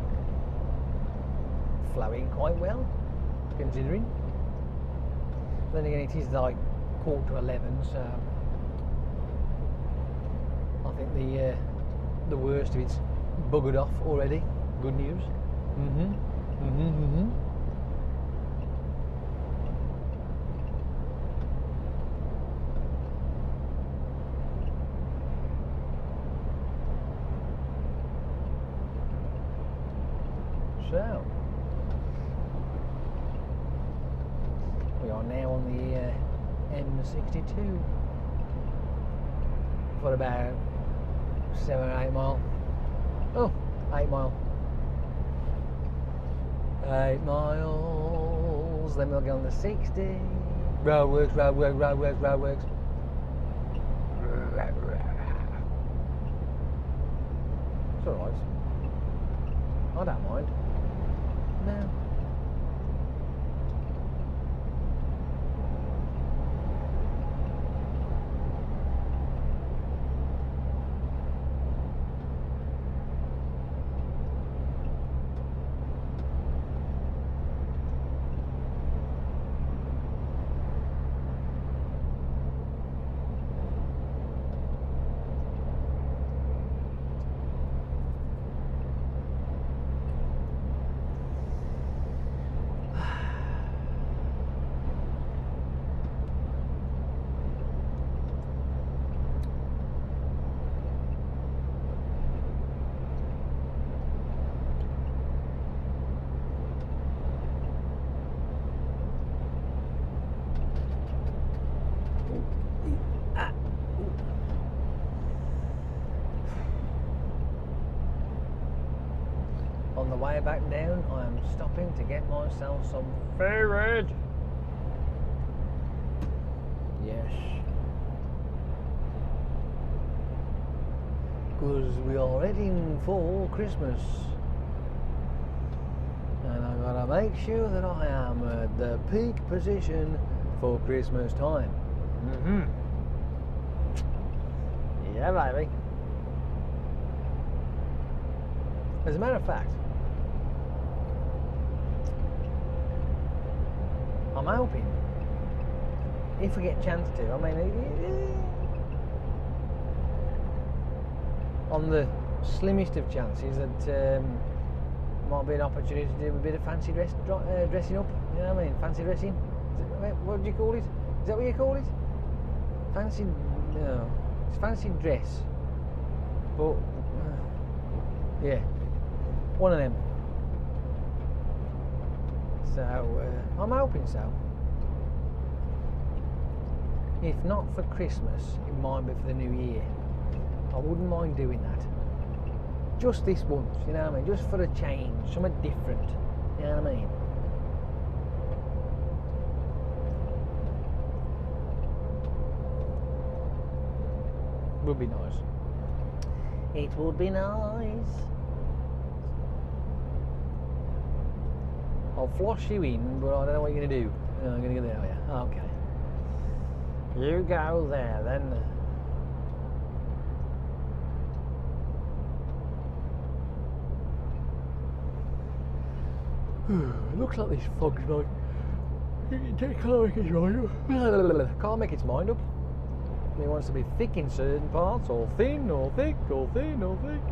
Speaker 1: Flowing quite well, considering. Then again, it is like 11:15, so I think the worst of it's buggered off already. Good news. So we are now on the M62 for about 7 or 8 mile. Oh, 8 mile. 8 miles. Then we'll go on the 60. Roadworks. It's alright. I don't mind. No. On the way back down, I am stopping to get myself some food. Yes. Because we are heading for Christmas. And I've got to make sure that I am at the peak position for Christmas time. Yeah, baby. As a matter of fact, I'm hoping, if we get a chance to, I mean, on the slimmest of chances, that might be an opportunity to do a bit of fancy dressing up. You know what I mean? Fancy dressing. What do you call it? Is that what you call it? Fancy? No, it's fancy dress. But yeah, one of them. So I'm hoping so. If not for Christmas, it might be for the New Year. I wouldn't mind doing that. Just this once, you know what I mean? Just for a change, something different. You know what I mean? Would be nice. It would be nice. I'll floss you in, but I don't know what you're going to do. I'm going to go there, are you? Okay. You go there, then. It looks like this fog's like... Can't make its mind up. It wants to be thick in certain parts, or thin, or thick, or thin, or thick.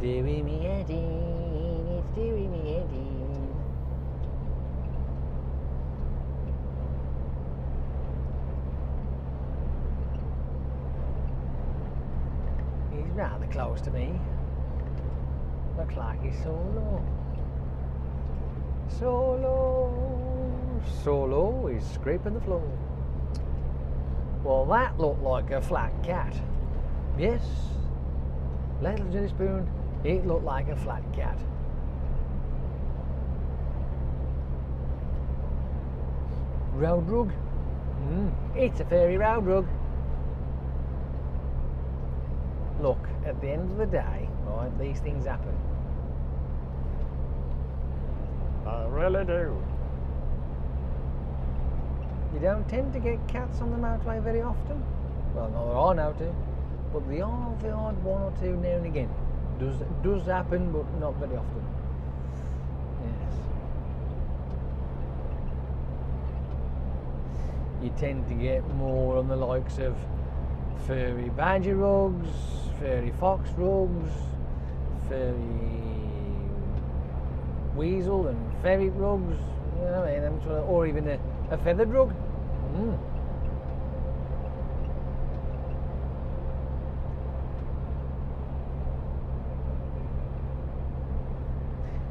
Speaker 1: Doing me head in, it's doing me head in. He's rather close to me. Looks like he's so low. So low. So low, he's scraping the floor. Well, that looked like a flat cat. Yes. Little Jenny Spoon, it looked like a flat cat. Road rug? It's a fairy road rug. Look, at the end of the day, right, these things happen. I really do. You don't tend to get cats on the motorway very often. Well, no, there are now too, but the odd one or two now and again. Does happen, but not very often. Yes. You tend to get more on the likes of furry badger rugs, furry fox rugs, furry weasel and ferret rugs, you know what I mean, or even a feathered rug.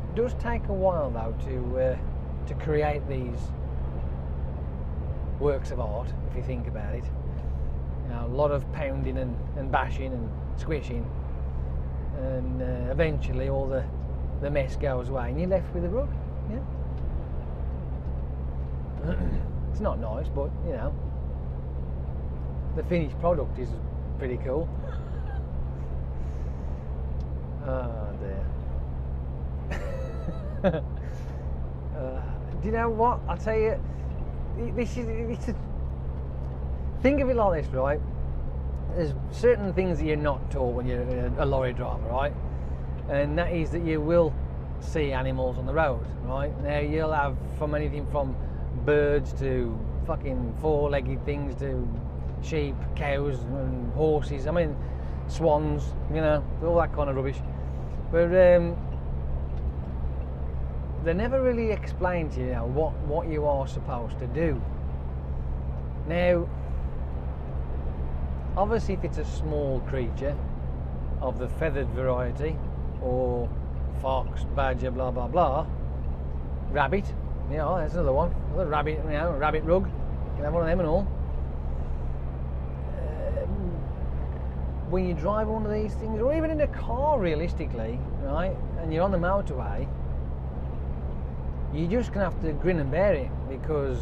Speaker 1: It does take a while though to create these works of art, if you think about it. You know, a lot of pounding and bashing and squishing, and eventually all the mess goes away and you're left with a rug. Yeah. It's not nice, but you know, the finished product is pretty cool. Oh dear. Do you know what? I'll tell you, think of it like this, right? There's certain things that you're not taught when you're a lorry driver, right? And that is that you will see animals on the road, right? Now you'll have from anything from birds to fucking four-legged things to sheep, cows and horses, I mean swans, you know, all that kind of rubbish. But they never really explain to you, what you are supposed to do. Now, obviously if it's a small creature of the feathered variety, or fox, badger, blah blah blah, rabbit, you know, that's another one, another rabbit, you know, rabbit rug, you can have one of them and all. When you drive one of these things, or even in a car realistically, right, and you're on the motorway, you're just going to have to grin and bear it, because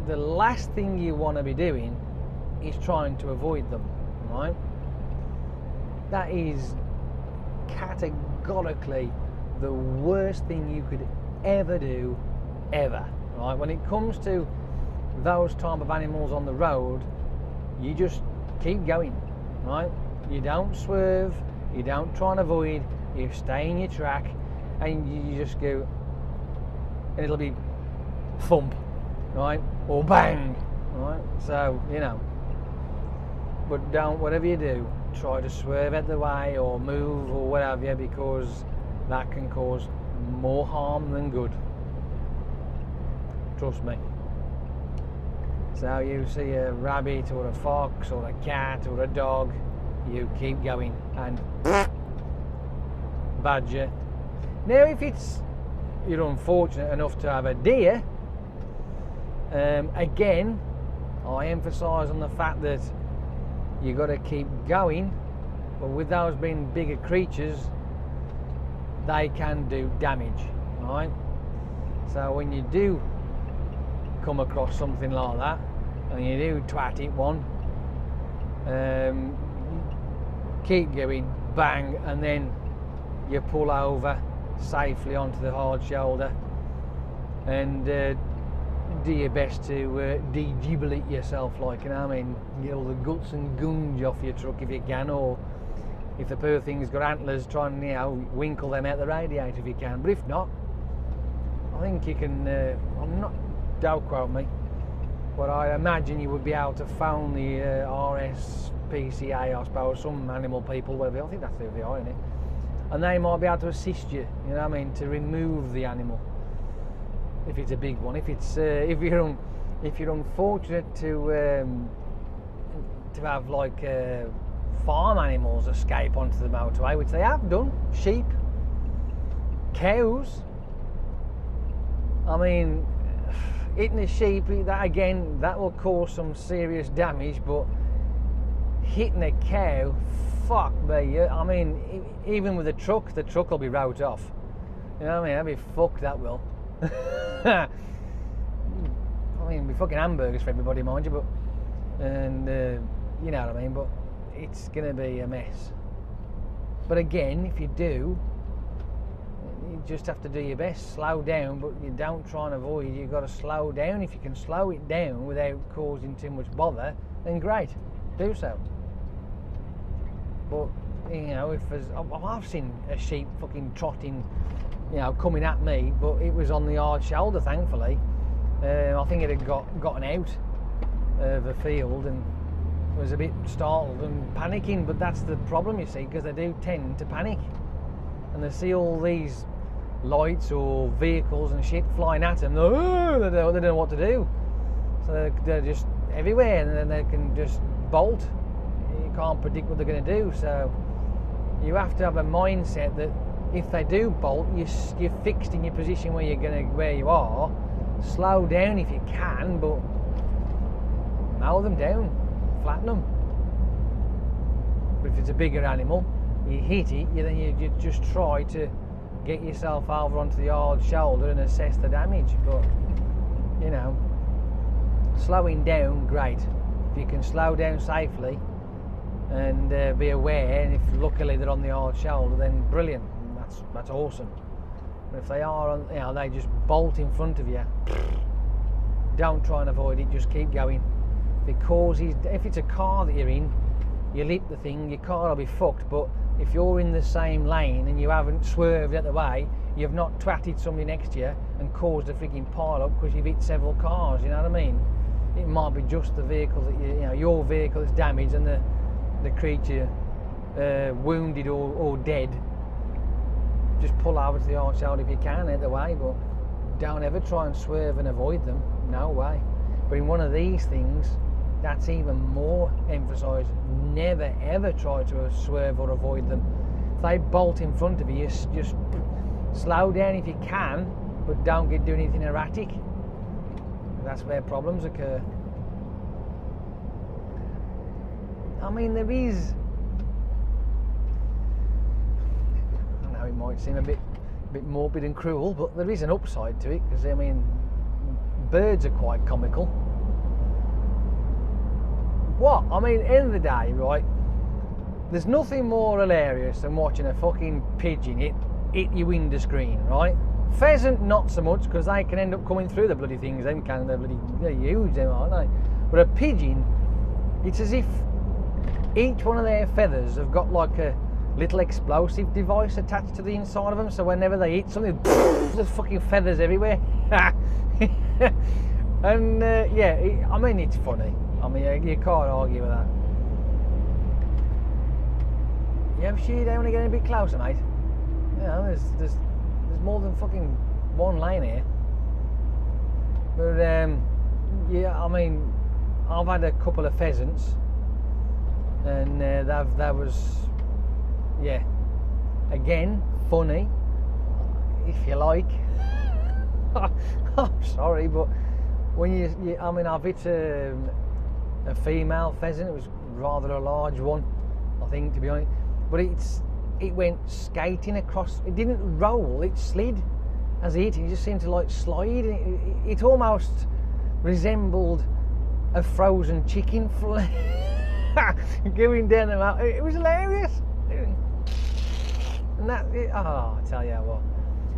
Speaker 1: the last thing you want to be doing is trying to avoid them, right? That is categorically the worst thing you could ever do, ever, right? When it comes to those type of animals on the road, you just keep going, right? You don't swerve, you don't try and avoid, you stay in your track, and you just go, and it'll be thump, right, or bang, right? So, you know, but don't, whatever you do, try to swerve out the way or move or whatever, because that can cause more harm than good. Trust me. So you see a rabbit or a fox or a cat or a dog, you keep going and badger. Now if you're unfortunate enough to have a deer, again I emphasise on the fact that you've got to keep going, but with those being bigger creatures, they can do damage, right? So when you do come across something like that and you do twat it one, keep going, bang, and then you pull over safely onto the hard shoulder and do your best to degibilate yourself, like, you know what I mean, get all the guts and gunge off your truck if you can, or if the poor thing's got antlers, try and, you know, winkle them out the radiator if you can. But if not, I think you can, I'm not, don't quote me, but I imagine you would be able to phone the RSPCA, I suppose, some animal people, whatever, I think that's who they are, isn't it? And they might be able to assist you, you know what I mean, to remove the animal if it's a big one. If it's if you're unfortunate to have like farm animals escape onto the motorway, which they have done, sheep, cows. I mean, hitting a sheep, that again, that will cause some serious damage, but hitting a cow, fuck me. I mean, even with the truck will be wrote off. You know what I mean? That'll be fucked, that will. I mean, be fucking hamburgers for everybody, mind you, but and you know what I mean. But it's gonna be a mess. But again, if you do, you just have to do your best. Slow down, but you don't try and avoid. You've got to slow down. If you can slow it down without causing too much bother, then great, do so. But you know, if there's, I've seen a sheep fucking trotting, you know, coming at me, but it was on the hard shoulder, thankfully. I think it had gotten out of the field and was a bit startled and panicking. But that's the problem, you see, because they do tend to panic, and they see all these lights or vehicles and shit flying at them. They don't know what to do, so they're just everywhere, and then they can just bolt. You can't predict what they're going to do, so you have to have a mindset that if they do bolt, you're fixed in your position where you are. Slow down if you can, but mow them down, flatten them. But if it's a bigger animal, you hit it, then you just try to get yourself over onto the hard shoulder and assess the damage. But you know, slowing down, great. If you can slow down safely and be aware, and if luckily they're on the hard shoulder, then brilliant. That's awesome. But if they are on, you know, they just bolt in front of you, don't try and avoid it. Just keep going. If it's a car that you're in, you'll hit the thing, your car will be fucked. But if you're in the same lane and you haven't swerved out the way, you've not twatted somebody next to you and caused a freaking pile up because you've hit several cars. You know what I mean? It might be just the vehicle that you know, your vehicle that's damaged, and the creature wounded or dead. Just pull over to the hard shoulder if you can, out the way, but don't ever try and swerve and avoid them. No way. But in one of these things, that's even more emphasised. Never ever try to swerve or avoid them. If they bolt in front of you, just slow down if you can, but don't do anything erratic. That's where problems occur. I mean, there is, I know it might seem a bit morbid and cruel, but there is an upside to it, because I mean, birds are quite comical. What? I mean, end of the day, right, there's nothing more hilarious than watching a fucking pigeon hit your window screen, right? Pheasant, not so much, because they can end up coming through the bloody things. They're huge, them, aren't they? But a pigeon, it's as if each one of their feathers have got like a little explosive device attached to the inside of them, so whenever they hit something, there's fucking feathers everywhere. And yeah, I mean, it's funny. I mean, you can't argue with that. You ever sure you don't want to get a bit closer, mate? You know, there's more than fucking one lane here. But yeah, I mean, I've had a couple of pheasants, and that was, yeah, again, funny, if you like. I'm sorry, but when you I mean, I've hit a female pheasant. It was rather a large one, I think, to be honest. But it went skating across. It didn't roll. It slid as it hit. It just seemed to like slide. It almost resembled a frozen chicken going down the mountain. It was hilarious. And I tell you what,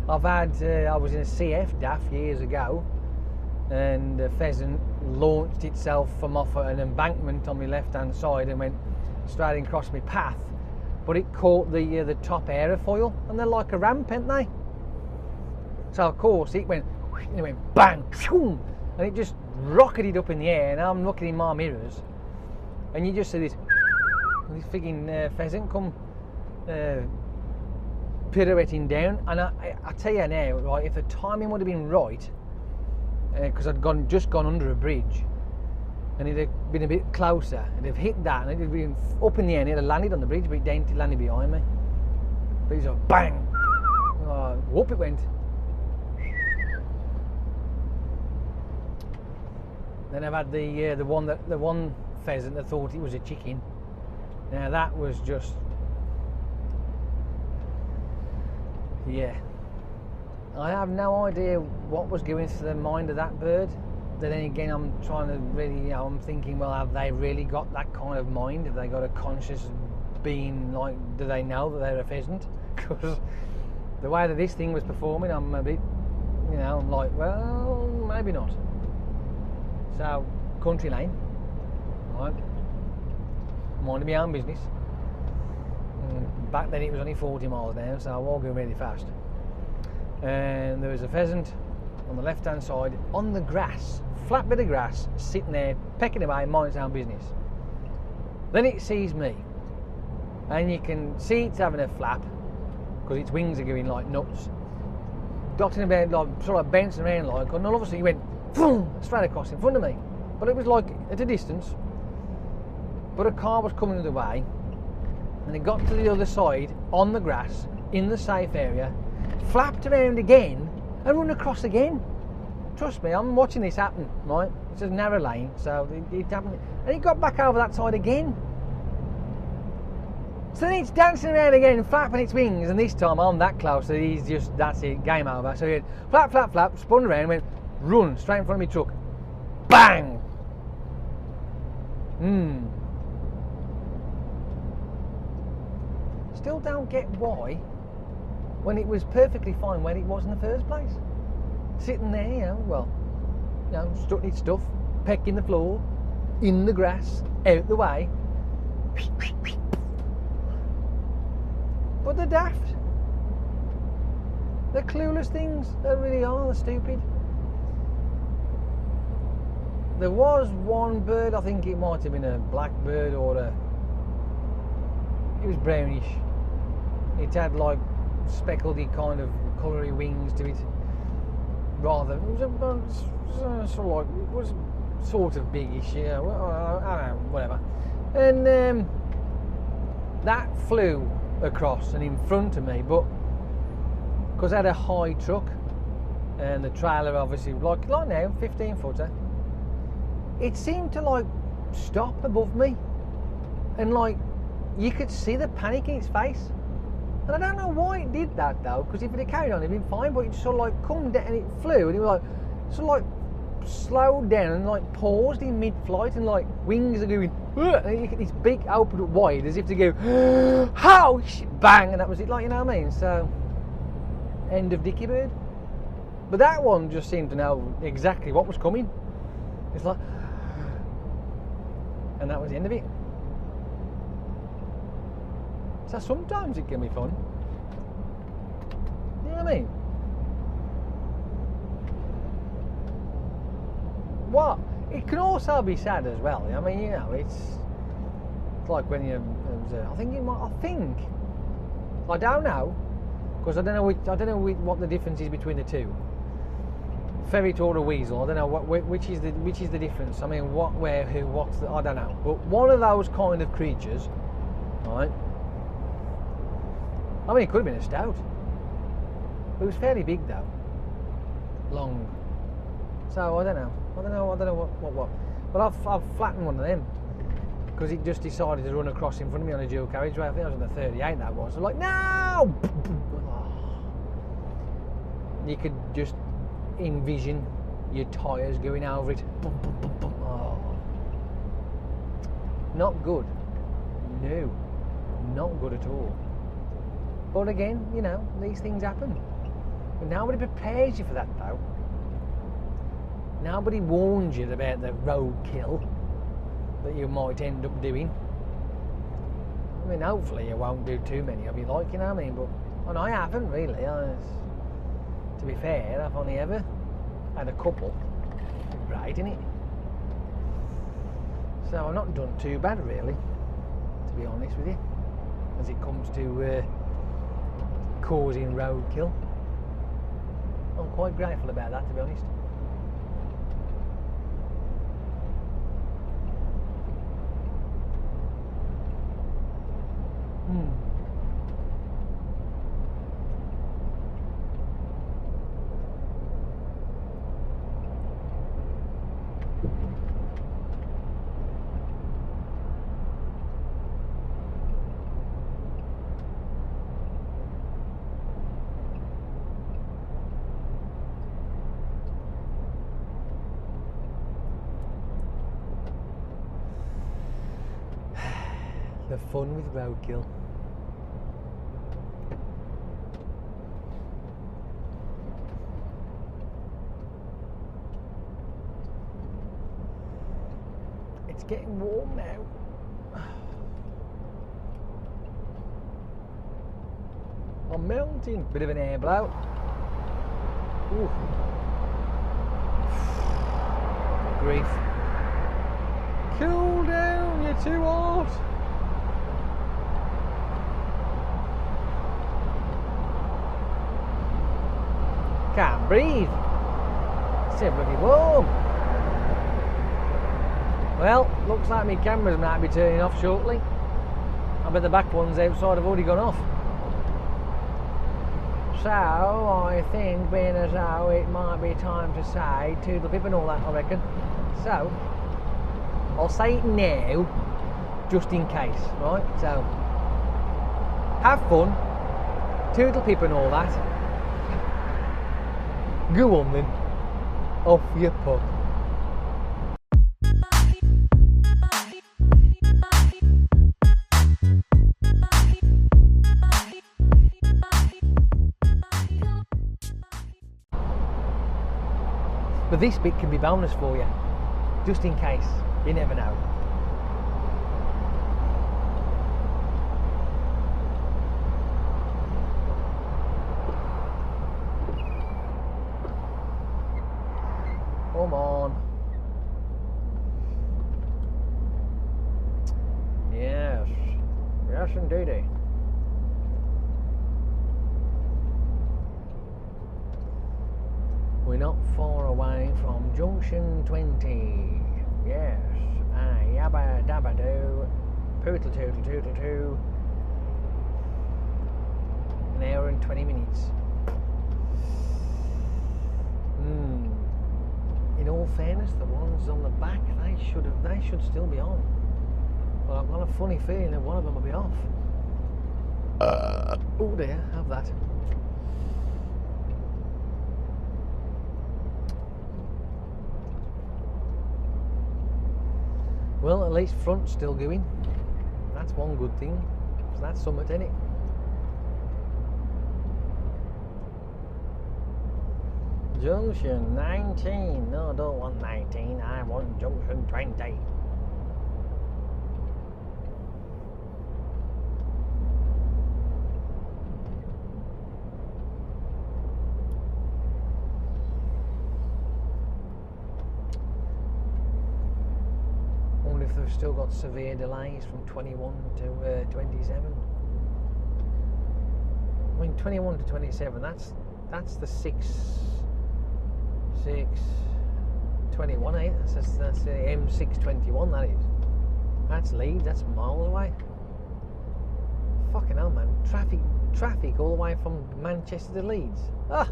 Speaker 1: I've had. I was in a CF DAF years ago, and a pheasant launched itself from off an embankment on my left-hand side and went straight across my path. But it caught the top aerofoil, and they're like a ramp, aren't they? So of course it went bang, and it just rocketed up in the air. And I'm looking in my mirrors, and you just see this frigging pheasant come pirouetting down. And I tell you now, right, if the timing would have been right, because I'd just gone under a bridge, and it'd have been a bit closer, it'd have hit that, and it'd have been up in the air, and it'd have landed on the bridge, but it landed behind me. But it was like bang, whoop it went. Then I've had the one pheasant that thought it was a chicken. Now that was just, yeah. I have no idea what was going through the mind of that bird. then again, I'm trying to really, I'm thinking, well, have they really got that kind of mind? Have they got a conscious being? Like, do they know that they're a pheasant? Because the way that this thing was performing, I'm a bit, I'm like, well, maybe not. So, country lane, right? Minding my own business. Back then it was only 40 miles an hour, so I was going really fast. And there was a pheasant on the left hand side on the grass, flat bit of grass, sitting there pecking away, minding its own business. Then it sees me, and you can see it's having a flap because its wings are going like nuts, dotting about, like sort of bouncing around like, and all of a sudden it went boom, straight across in front of me. But it was like at a distance, but a car was coming the way, and it got to the other side on the grass in the safe area, flapped around again and run across again. Trust me, I'm watching this happen, right? It's a narrow lane, so it happened, and it got back over that side again. So then it's dancing around again, flapping its wings, and this time I'm that close that he's just, that's it, game over. So he had flap, flap, flap, spun around, went run straight in front of my truck, bang. Still don't get why, when it was perfectly fine when it was in the first place. Sitting there, strutting its stuff, pecking the floor, in the grass, out the way. But they're daft. They're clueless things. They really are. They're stupid. There was one bird, I think it might have been a blackbird or it was brownish. It had like speckledy kind of coloury wings to it. Rather, it was sort of biggish, I don't know, whatever. And that flew across and in front of me, but because I had a high truck and the trailer obviously like now 15 footer, it seemed to like stop above me, and like you could see the panic in its face. And I don't know why it did that though, because if it had carried on it'd been fine, but it sort of like come down and it flew, and it was like sort of like slowed down and like paused in mid-flight, and like wings are going and you get this beak open up wide as if to go how bang, and that was it, like, you know what I mean? So end of Dicky Bird. But that one just seemed to know exactly what was coming. It's like, and that was the end of it. So sometimes it can be fun. You know what I mean? What? It can also be sad as well. I mean, it's like when you. I don't know, because I don't know what the difference is between the two. Ferret or a weasel. I don't know which is the difference. I mean, what, where, who, what's the, I don't know. But one of those kind of creatures, right? I mean, it could have been a stoat. It was fairly big though, long. So I don't know what. But I've flattened one of them because it just decided to run across in front of me on a dual carriageway. I think I was on the 38. That was. I was like, no! You could just envision your tyres going over it. Oh. Not good. No, not good at all. But again, these things happen. But nobody prepares you for that though. Nobody warns you about the roadkill that you might end up doing. I mean, hopefully you won't do too many of you, like, you know what I mean? But, and I haven't really. To be fair, I've only ever had a couple. Right, innit? So I've not done too bad really, to be honest with you, as it comes to causing roadkill. I'm quite grateful about that, to be honest. of fun with Roadkill. It's getting warm now. I'm melting. Bit of an air blow. Ooh. Grief. Cool down, you're too hot. Can't breathe. It's so bloody warm. Well, looks like my cameras might be turning off shortly. I bet the back ones outside have already gone off. So, I think, being as though it might be time to say toodle pip and all that, I reckon. So, I'll say it now, just in case, right? So, have fun, toodle pip and all that. Go on then, off you pop. But this bit can be bonus for you, just in case, you never know. Come on. Yes, yes indeedy. We're not far away from junction 20. Yes. Yabba dabba doo. Pootle tootle tootle too. An hour and 20 minutes. In all fairness, the ones on the back, they should still be on. But I've got a funny feeling that one of them will be off. Oh dear, have that. Well, at least front's still going. That's one good thing. So that's something, innit? Junction 19. No, I don't want 19. I want junction 20. If they've still got severe delays from 21 to 27. I mean 21 to 27, that's the 621, eh? That's the M621, that is. That's Leeds, that's miles away. Fucking hell, man. Traffic all the way from Manchester to Leeds. Ah!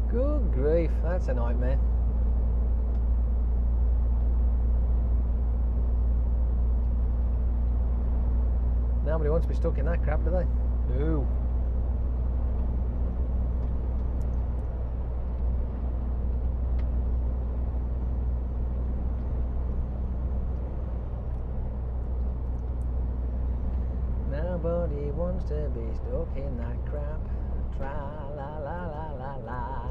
Speaker 1: Good grief, that's a nightmare. Nobody wants to be stuck in that crap, do they? No. Nobody wants to be stuck in that crap. Tra la la la la la.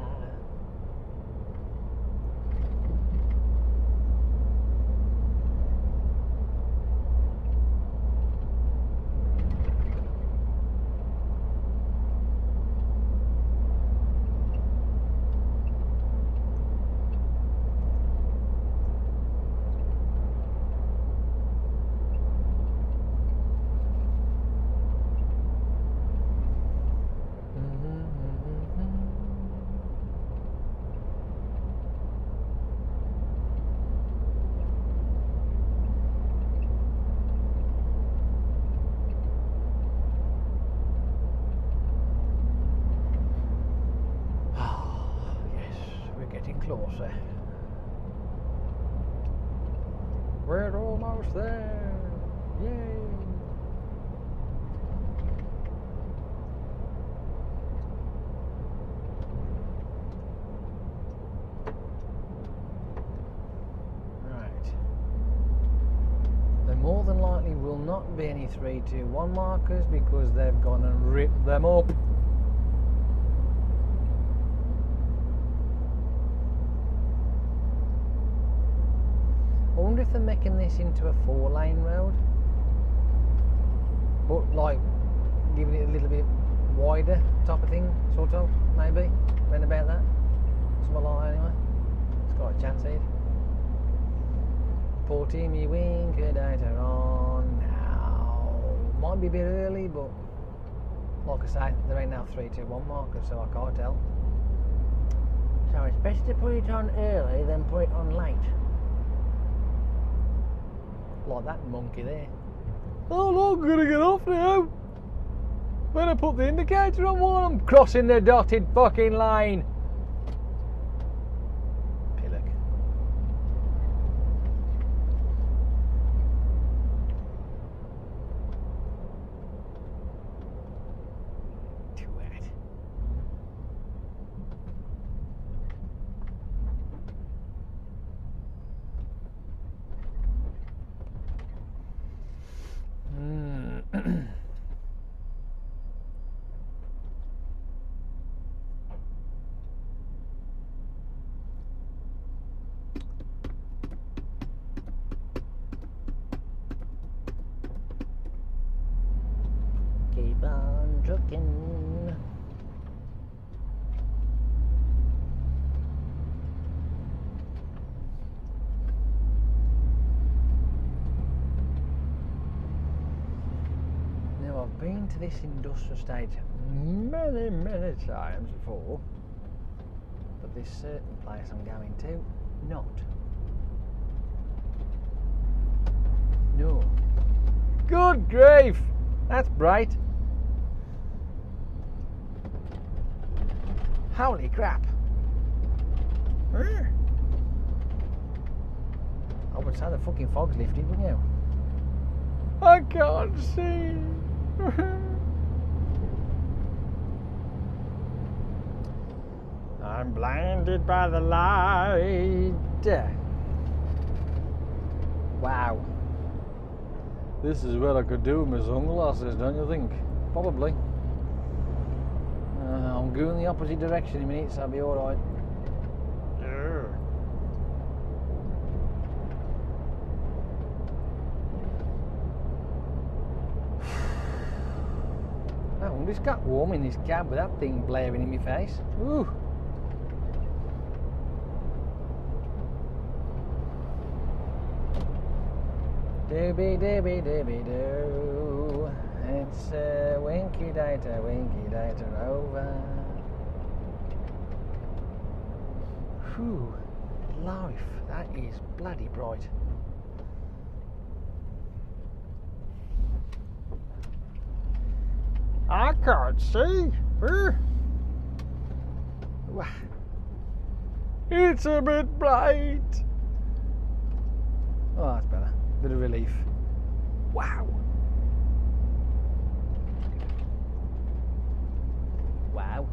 Speaker 1: Closer. We're almost there. Yay! Right. There more than likely will will not be any 321 markers because they've gone and ripped them up. I wonder if they're making this into a 4-lane road, but like giving it a little bit wider type of thing, sort of, maybe, round about that, something like that anyway. It's got a chance here. Putting me winker data on now. Might be a bit early, but like I say, there ain't now 321 markers, so I can't tell. So it's best to put it on early than put it on late. Like that monkey there. Oh look, I'm gonna get off now. Better put the indicator on while I'm crossing the dotted fucking line. Pillock. Twat. Keep on trucking. Now I've been to this industrial estate many times before, but this certain place I'm going to, not. No. Good grief! That's bright. Holy crap. I would say the fucking fog's lifted, wouldn't you? I can't see. I'm blinded by the light. Wow. This is what I could do with my sunglasses, don't you think? Probably. I'm going the opposite direction in a minute, so I'll be alright. I wonder if it's got warm in this cab with that thing blaring in my face. Ooh. Dooby dooby dooby doo. It's winky data over. Whew, life, that is bloody bright. I can't see. It's a bit bright. Oh, that's better. Bit of relief. Wow. Wow.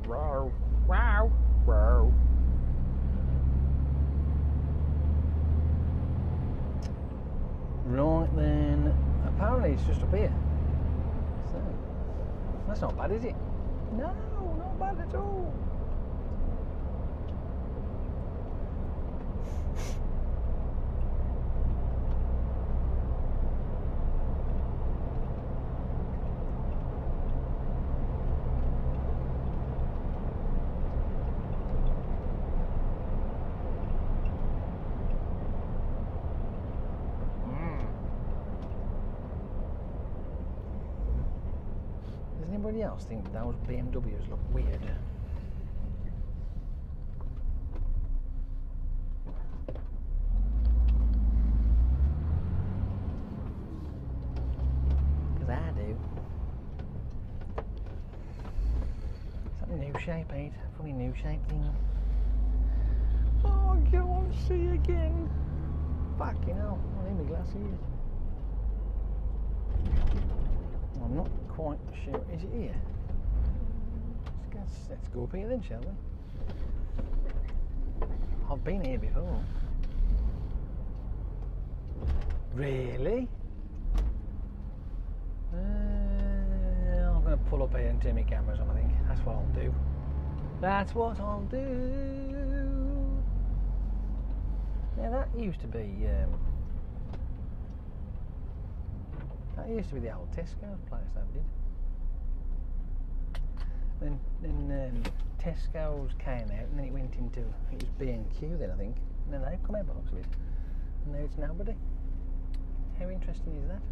Speaker 1: Wow. Wow. Wow. Right then. Apparently it's just up here. So that's not bad, is it? No, not bad at all. Anybody else think those BMWs look weird? Because I do. Something new shape, eh? Funny new shape thing. Oh, I can't see again. Fucking hell, I need my glasses. I'm not quite sure. Is it here? Let's go up here then, shall we? I've been here before. Really? I'm going to pull up here and turn my cameras on, I think. That's what I'll do. That's what I'll do. Now that used to be the old Tesco's place, that did. Then Tesco's came out, and then it went into, it was B&Q then, I think. And then they've come out by the looks of it. And now it's nobody. How interesting is that?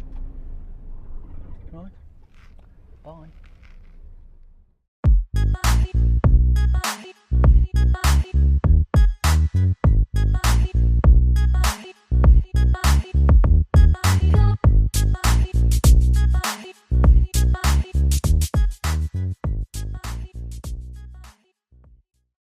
Speaker 1: Right. Bye.